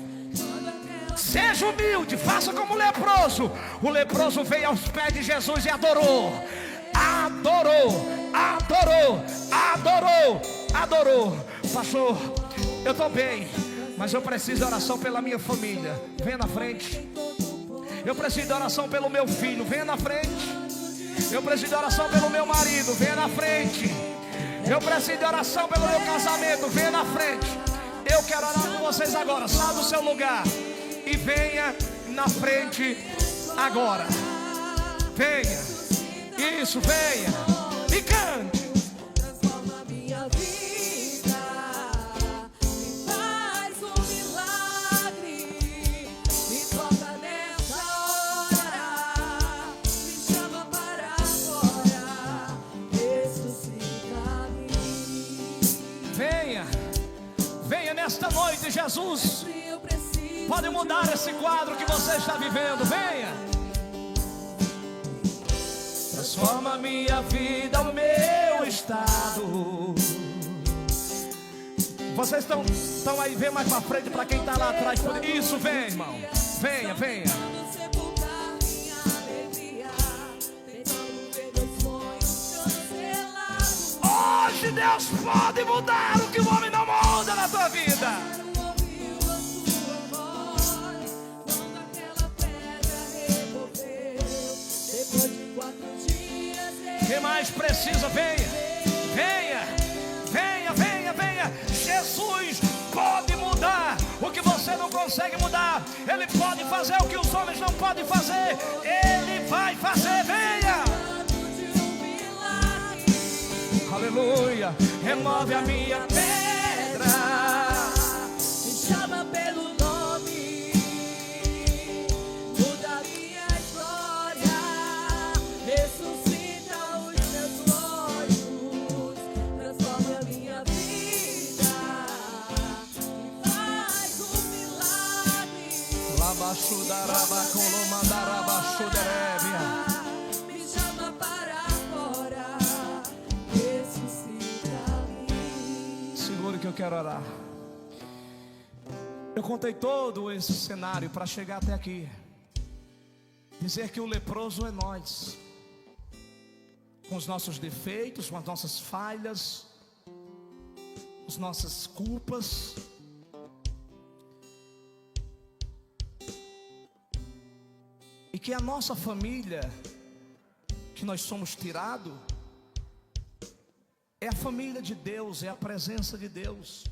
Seja humilde, faça como o leproso. O leproso veio aos pés de Jesus e adorou. Adorou. Pastor, eu estou bem, mas eu preciso de oração pela minha família. Venha na frente. Eu preciso de oração pelo meu filho. Venha na frente. Eu preciso de oração pelo meu marido. Venha na frente. Eu preciso de oração pelo meu casamento. Venha na frente. Eu quero orar com vocês agora. Saia do seu lugar e venha na frente agora. Venha. Isso, venha. E cante. Transforma minha vida, me faz um milagre, me toca nessa hora, me chama para fora, ressuscita-me. Venha nesta noite, Jesus. Pode mudar esse quadro que você está vivendo. Venha. Transforma minha vida, o meu estado. Vocês estão aí, vem mais para frente para quem está lá atrás. Isso, vem, irmão. Venha. Hoje Deus pode mudar o que o homem não muda na tua vida. Quem mais precisa? Venha. Jesus pode mudar o que você não consegue mudar. Ele pode fazer o que os homens não podem fazer. Ele vai fazer. Venha. Aleluia. Remove a minha pedra, me chama pelo nome, muda a minha história, ressuscita os meus sonhos, transforma a minha vida, me faz um milagre. Labaxudaraba colomandaraba. Me chama para fora, ressuscita-me. Segura que eu quero orar. Eu contei todo esse cenário para chegar até aqui. Dizer que o leproso é nós, com os nossos defeitos, com as nossas falhas, as nossas culpas. E que a nossa família, que nós somos tirados, é a família de Deus, é a presença de Deus.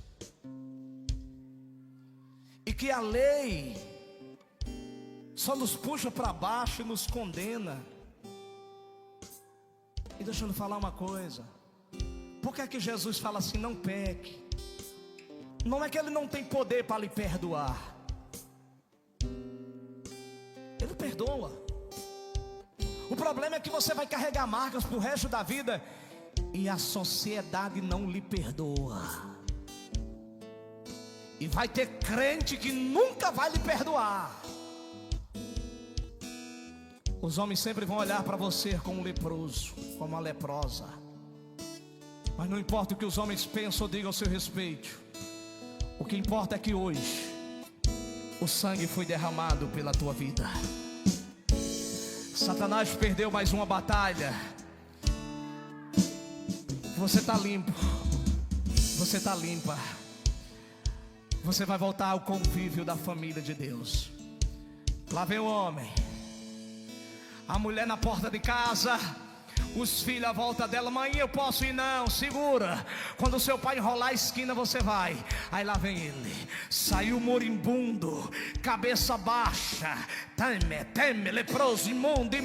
E que a lei só nos puxa para baixo e nos condena. E deixa eu lhe falar uma coisa. Por que é que Jesus fala assim, não peque? Não é que Ele não tem poder para lhe perdoar. Ele perdoa. O problema é que você vai carregar marcas pro resto da vida e a sociedade não lhe perdoa. E vai ter crente que nunca vai lhe perdoar. Os homens sempre vão olhar para você como um leproso, como uma leprosa. Mas não importa o que os homens pensam ou digam ao seu respeito. O que importa é que hoje o sangue foi derramado pela tua vida. Satanás perdeu mais uma batalha. Você está limpo. Você está limpa. Você vai voltar ao convívio da família de Deus. Lá vem o homem, a mulher na porta de casa, os filhos à volta dela. Mãe, eu posso ir? Não, segura. Quando o seu pai enrolar a esquina, você vai. Aí lá vem ele, saiu moribundo, cabeça baixa, teme, leproso, imundo.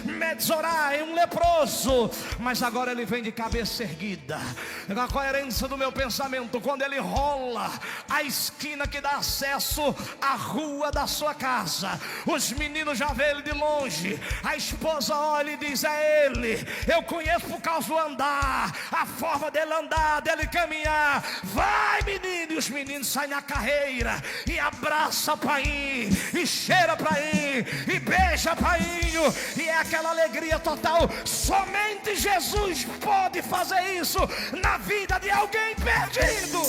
Metzorá é um leproso, mas agora ele vem de cabeça erguida. Na coerência do meu pensamento, quando ele rola a esquina que dá acesso à rua da sua casa, os meninos já vê ele de longe. A esposa olha e diz, é ele. Eu conheço por causa do andar, a forma dele andar, dele caminhar. Vai, menino, e os meninos saem na carreira e abraça Paim, e cheira Paim, e beija Painho, e é aquela alegria total. Somente Jesus pode fazer isso na vida de alguém perdido.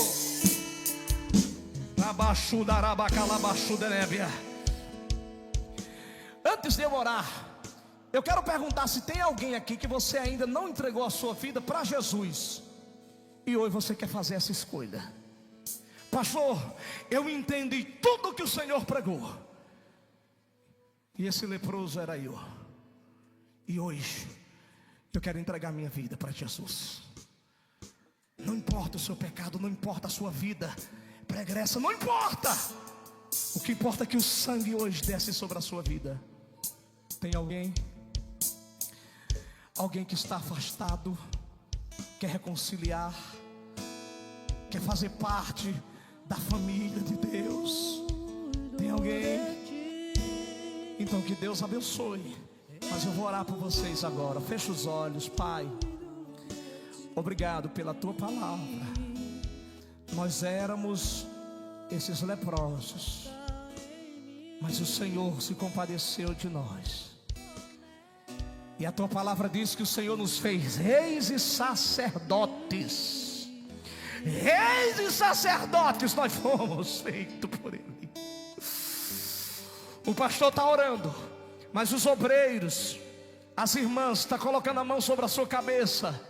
Antes de eu orar, eu quero perguntar se tem alguém aqui que você ainda não entregou a sua vida para Jesus, e hoje você quer fazer essa escolha. Pastor, eu entendi tudo que o Senhor pregou, e esse leproso era eu, e hoje eu quero entregar minha vida para Jesus. Não importa o seu pecado, não importa a sua vida pregressa, não importa. O que importa é que o sangue hoje desce sobre a sua vida. Tem alguém que está afastado, quer reconciliar, quer fazer parte da família de Deus? Tem alguém? Então que Deus abençoe. Mas eu vou orar por vocês agora. Fecha os olhos. Pai, obrigado pela tua palavra. Nós éramos esses leprosos, mas o Senhor se compadeceu de nós. E a tua palavra diz que o Senhor nos fez reis e sacerdotes. Reis e sacerdotes nós fomos feitos por Ele. O pastor está orando, mas os obreiros, as irmãs, estão colocando a mão sobre a sua cabeça.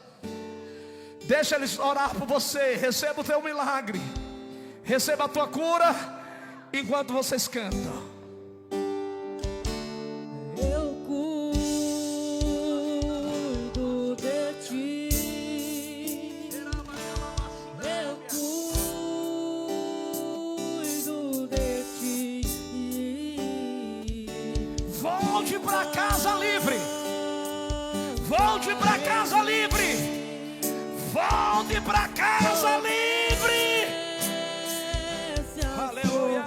Deixa eles orar por você. Receba o teu milagre, receba a tua cura, enquanto vocês cantam. Eu cuido de ti. Eu cuido de ti. Volte para casa livre. Volte para casa livre. Volte para casa livre. Aleluia.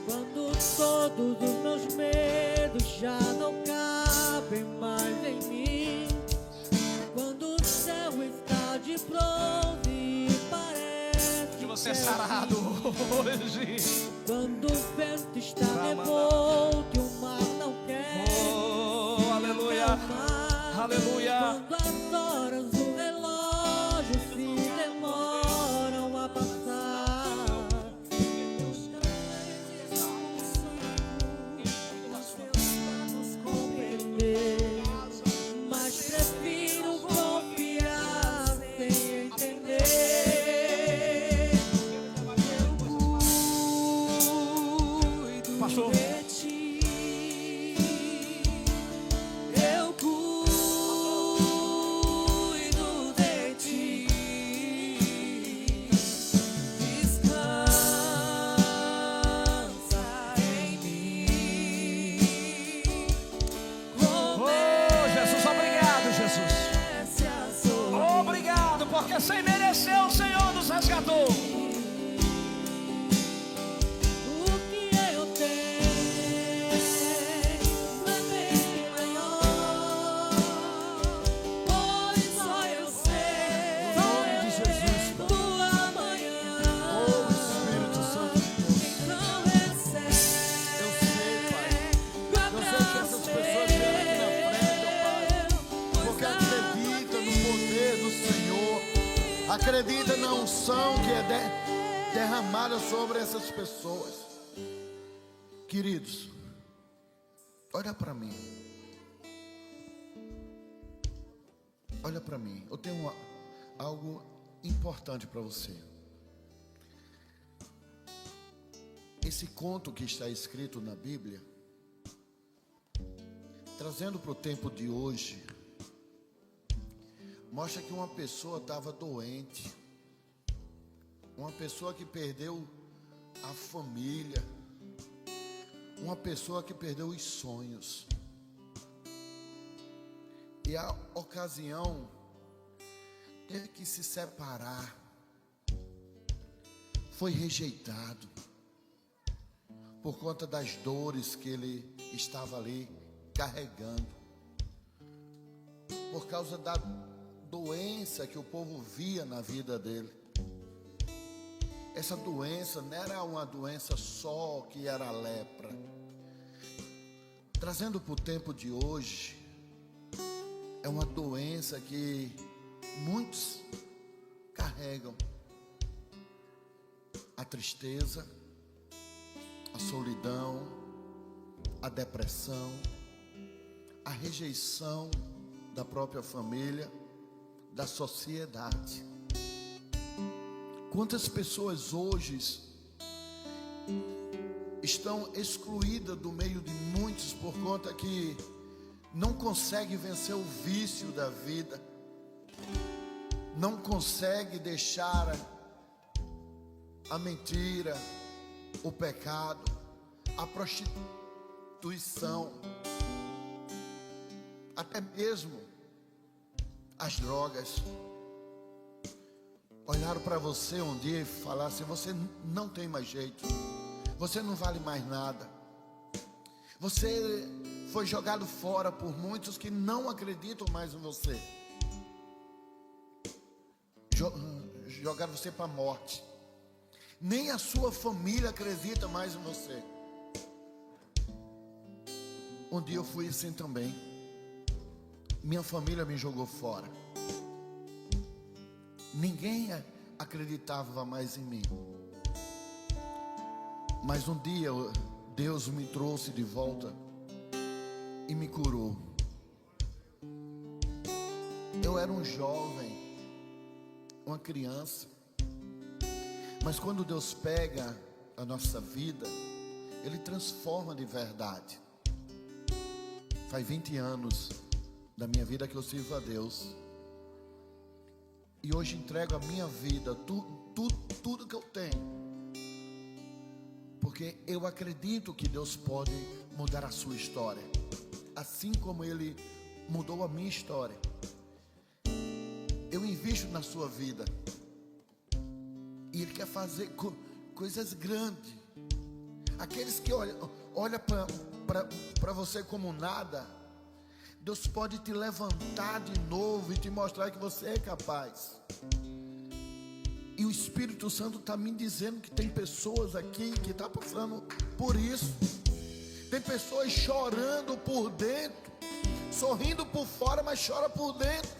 Quando todos os meus medos já não cabem mais em mim, quando o céu está de pronto e parece Que você é sarado hoje. quando o vento está revolto e o mar não quer. Oh, aleluia. Aleluia. Quando as horas do relógio se demoram a passar, compreender, mas prefiro confiar sem entender. Pastor, De ti, eu cuido de ti. Descansa em mim. oh Jesus, obrigado, Jesus. Comece a sorrir. Obrigado, porque sem merecer o Senhor nos resgatou. O que eu tenho é bem maior, pois só eu sei do amanhã. Espírito Santo de Deus, Não recebe eu sei, Pai. Eu sei que essas pessoas vieram aqui na frente, ó Pai, porque acredita no poder do Senhor, acredita na unção que é derramada sobre essas pessoas. Queridos, olha para mim. Olha para mim. Eu tenho algo importante para você. Esse conto que está escrito na Bíblia, trazendo para o tempo de hoje, mostra que uma pessoa estava doente, uma pessoa que perdeu a família, uma pessoa que perdeu os sonhos. E a ocasião teve que se separar, foi rejeitado por conta das dores que ele estava ali carregando. por causa da doença que o povo via na vida dele. Essa doença não era uma doença só que era a lepra. Trazendo para o tempo de hoje, é uma doença que muitos carregam: a tristeza, a solidão, a depressão, a rejeição da própria família, da sociedade. Quantas pessoas hoje estão excluídas do meio de muitos por conta que não consegue vencer o vício da vida, não consegue deixar a mentira, o pecado, a prostituição, até mesmo as drogas. Olharam para você um dia e falaram assim: você não tem mais jeito, você não vale mais nada, você foi jogado fora por muitos que não acreditam mais em você, jogaram você para a morte, nem a sua família acredita mais em você. Um dia eu fui assim também, minha família me jogou fora, ninguém acreditava mais em mim. Mas um dia Deus me trouxe de volta e me curou. Eu era um jovem, uma criança, mas quando Deus pega a nossa vida, Ele transforma de verdade. Faz 20 anos da minha vida que eu sirvo a Deus. E hoje entrego a minha vida, tudo que eu tenho, porque eu acredito que Deus pode mudar a sua história, assim como Ele mudou a minha história. Eu invisto na sua vida, e Ele quer fazer coisas grandes. Aqueles que olham para você como nada, Deus pode te levantar de novo e te mostrar que você é capaz. E o Espírito Santo está me dizendo que tem pessoas aqui que estão passando por isso. Tem pessoas chorando por dentro, sorrindo por fora, mas chora por dentro.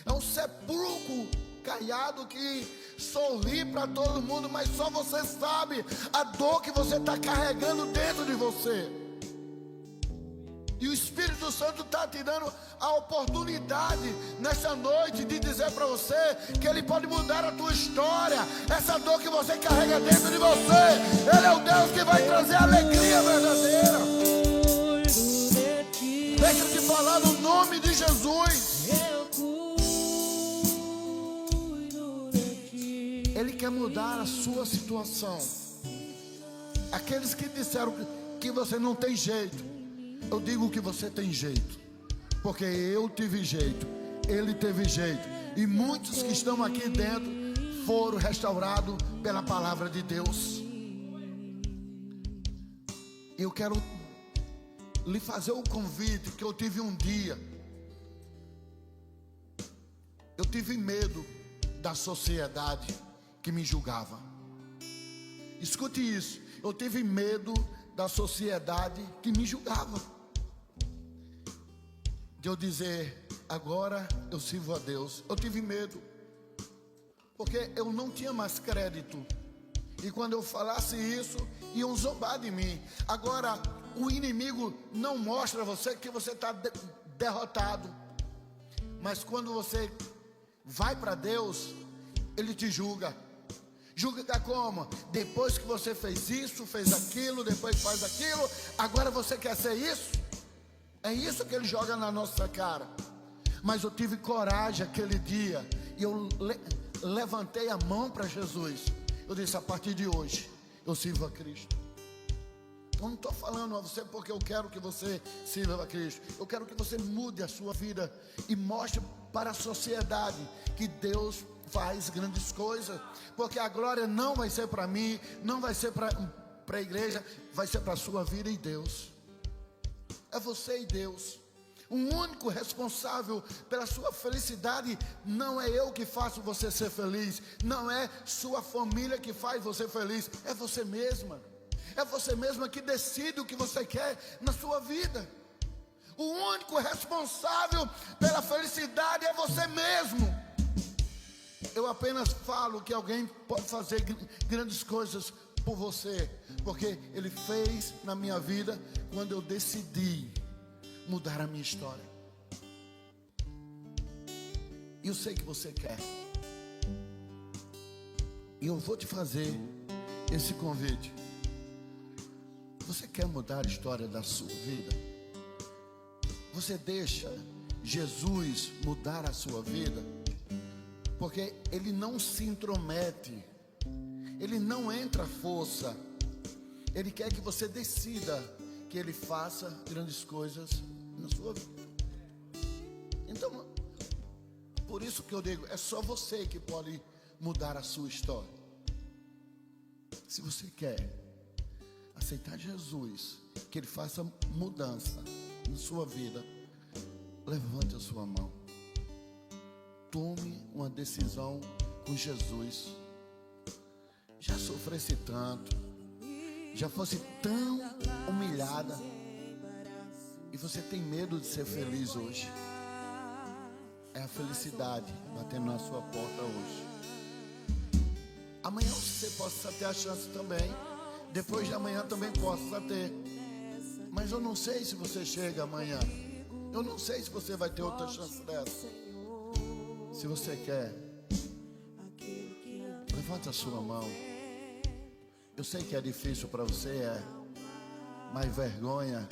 É um sepulcro caiado que sorri para todo mundo, mas só você sabe a dor que você está carregando dentro de você. E o Espírito Santo está te dando a oportunidade nessa noite de dizer para você que Ele pode mudar a tua história. Essa dor que você carrega dentro de você, Ele é o Deus que vai trazer a alegria verdadeira. Deixa eu te falar no nome de Jesus. Ele quer mudar a sua situação. Aqueles que disseram que você não tem jeito, eu digo que você tem jeito, porque eu tive jeito, ele teve jeito, e muitos que estão aqui dentro foram restaurados pela palavra de Deus. Eu quero lhe fazer o convite que eu tive um dia. Eu tive medo da sociedade que me julgava. Escute isso, eu tive medo da sociedade que me julgava. De eu dizer, agora eu sirvo a Deus. Eu tive medo, porque eu não tinha mais crédito. E quando eu falasse isso, iam zombar de mim. Agora, o inimigo não mostra a você que você está derrotado. Mas quando você vai para Deus, Ele te julga. Julga como? Depois que você fez isso, fez aquilo, depois faz aquilo, agora você quer ser isso? É isso que Ele joga na nossa cara. Mas eu tive coragem aquele dia, e eu levantei a mão para Jesus. Eu disse, a partir de hoje eu sirvo a Cristo. Eu não estou falando a você porque eu quero que você sirva a Cristo. Eu quero que você mude a sua vida e mostre para a sociedade que Deus faz grandes coisas. Porque a glória não vai ser para mim, não vai ser para a igreja, vai ser para a sua vida e Deus. É você e Deus. O único responsável pela sua felicidade não é eu que faço você ser feliz, não é sua família que faz você feliz, é você mesma. É você mesma que decide o que você quer na sua vida. O único responsável pela felicidade é você mesmo. Eu apenas falo que alguém pode fazer grandes coisas por você, porque Ele fez na minha vida quando eu decidi mudar a minha história. E eu sei que você quer. E eu vou te fazer esse convite. Você quer mudar a história da sua vida? Você deixa Jesus mudar a sua vida? Porque Ele não se intromete, Ele não entra à força. Ele quer que você decida que Ele faça grandes coisas na sua vida. Então, por isso que eu digo, é só você que pode mudar a sua história. Se você quer aceitar Jesus, que Ele faça mudança na sua vida, levante a sua mão. Tome uma decisão com Jesus. Já sofresse tanto, já fosse tão humilhada, e você tem medo de ser feliz hoje. É a felicidade batendo na sua porta hoje. Amanhã você possa ter a chance também. Depois de amanhã também possa ter. Mas eu não sei se você chega amanhã. Eu não sei se você vai ter outra chance dessa. Se você quer, levanta a sua mão. Eu sei que é difícil para você, mas vergonha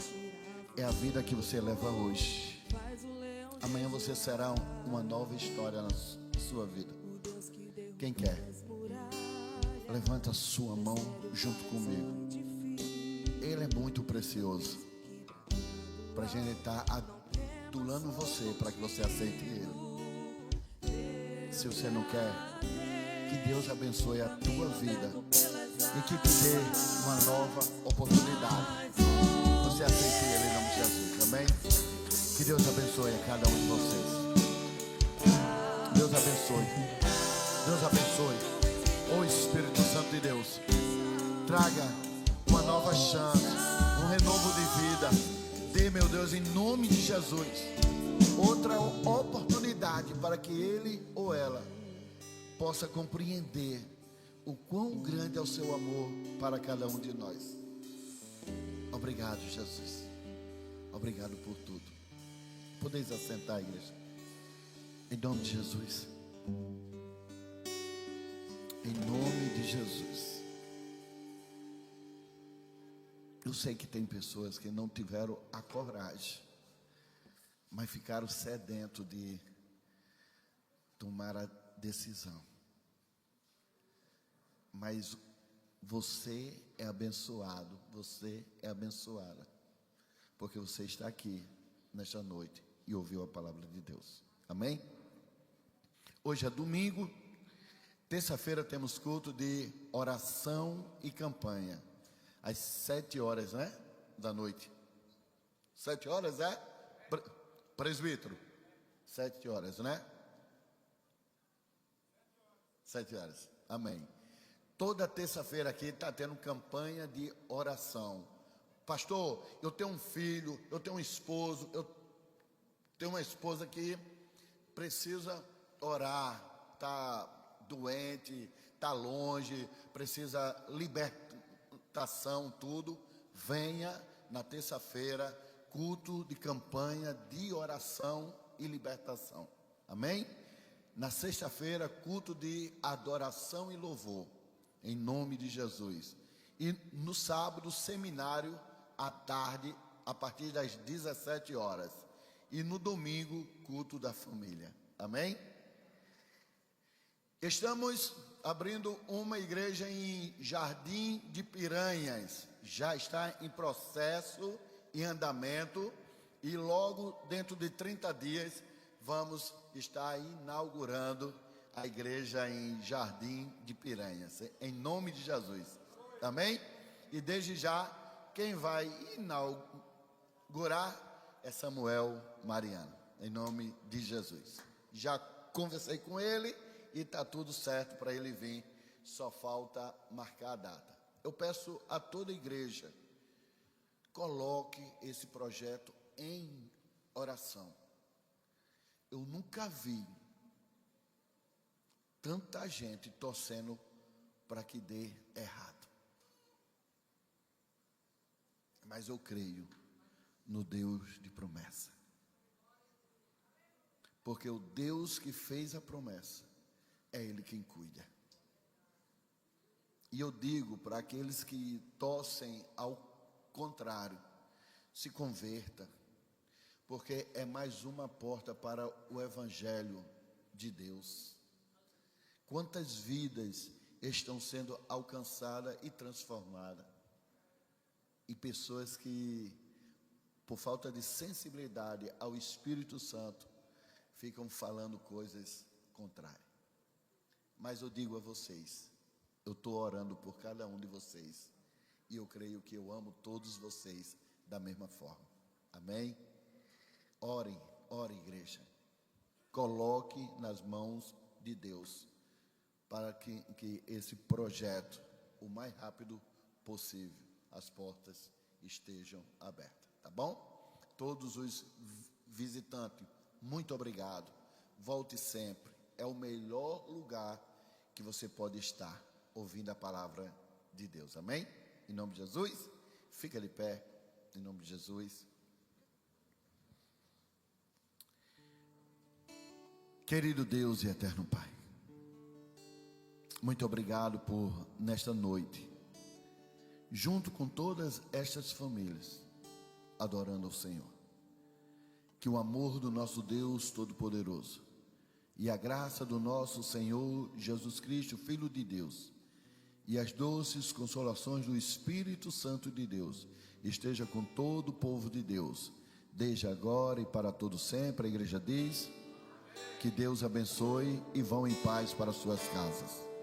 é a vida que você leva hoje. Amanhã você será uma nova história na sua vida. Quem quer? Levanta a sua mão junto comigo. Ele é muito precioso para a gente estar adulando você, para que você aceite Ele. Se você não quer, que Deus abençoe a tua vida e que te dê uma nova oportunidade. Você aceite Ele em nome de Jesus, amém? Que Deus abençoe a cada um de vocês. Deus abençoe. Deus abençoe. Ô Espírito Santo de Deus, traga uma nova chance, um renovo de vida. Dê, meu Deus, em nome de Jesus, outra oportunidade para que ele ou ela possa compreender o quão grande é o seu amor para cada um de nós. Obrigado, Jesus. Obrigado por tudo. Podeis assentar, igreja. Em nome de Jesus. Em nome de Jesus. Eu sei que tem pessoas que não tiveram a coragem, mas ficaram sedentos de tomar a decisão. Mas você é abençoado, você é abençoada, porque você está aqui nesta noite e ouviu a palavra de Deus. Amém? Hoje é domingo. Terça-feira temos culto de oração e campanha, às 7 horas, né? Da noite. 7 horas, é? Presbítero, 7 horas, né? 7 horas, amém. Toda terça-feira aqui está tendo campanha de oração. Pastor, eu tenho um filho, eu tenho um esposo, eu tenho uma esposa que precisa orar, está doente, está longe, precisa libertação, tudo. Venha na terça-feira, culto de campanha de oração e libertação. Amém? Na sexta-feira, culto de adoração e louvor, em nome de Jesus. E no sábado, seminário à tarde, a partir das 17 horas. E no domingo, culto da família. Amém? Estamos abrindo uma igreja em Jardim de Piranhas. Já está em processo, em andamento. E logo, dentro de 30 dias, vamos estar inaugurando a igreja em Jardim de Piranhas. Em nome de Jesus. Amém? E desde já, quem vai inaugurar é Samuel Mariano, em nome de Jesus. Já conversei com ele e está tudo certo para ele vir, só falta marcar a data. Eu peço a toda a igreja, coloque esse projeto em oração. Eu nunca vi tanta gente torcendo para que dê errado. Mas eu creio no Deus de promessa. Porque o Deus que fez a promessa, é Ele quem cuida. E eu digo para aqueles que torcem ao contrário, se converta, porque é mais uma porta para o Evangelho de Deus. Quantas vidas estão sendo alcançadas e transformadas? E pessoas que, por falta de sensibilidade ao Espírito Santo, ficam falando coisas contrárias. Mas eu digo a vocês, eu estou orando por cada um de vocês, e eu creio que eu amo todos vocês da mesma forma. Amém? Orem, orem, igreja. Coloque nas mãos de Deus, para que esse projeto, o mais rápido possível, as portas estejam abertas, tá bom? Todos os visitantes, muito obrigado. Volte sempre. É o melhor lugar que você pode estar ouvindo a palavra de Deus. Amém? Em nome de Jesus, fica de pé. Em nome de Jesus. Querido Deus e eterno Pai, muito obrigado por nesta noite, junto com todas estas famílias, adorando ao Senhor. Que o amor do nosso Deus Todo-Poderoso e a graça do nosso Senhor Jesus Cristo, Filho de Deus, e as doces consolações do Espírito Santo de Deus esteja com todo o povo de Deus, desde agora e para todo sempre. A igreja diz: que Deus abençoe e vão em paz para suas casas.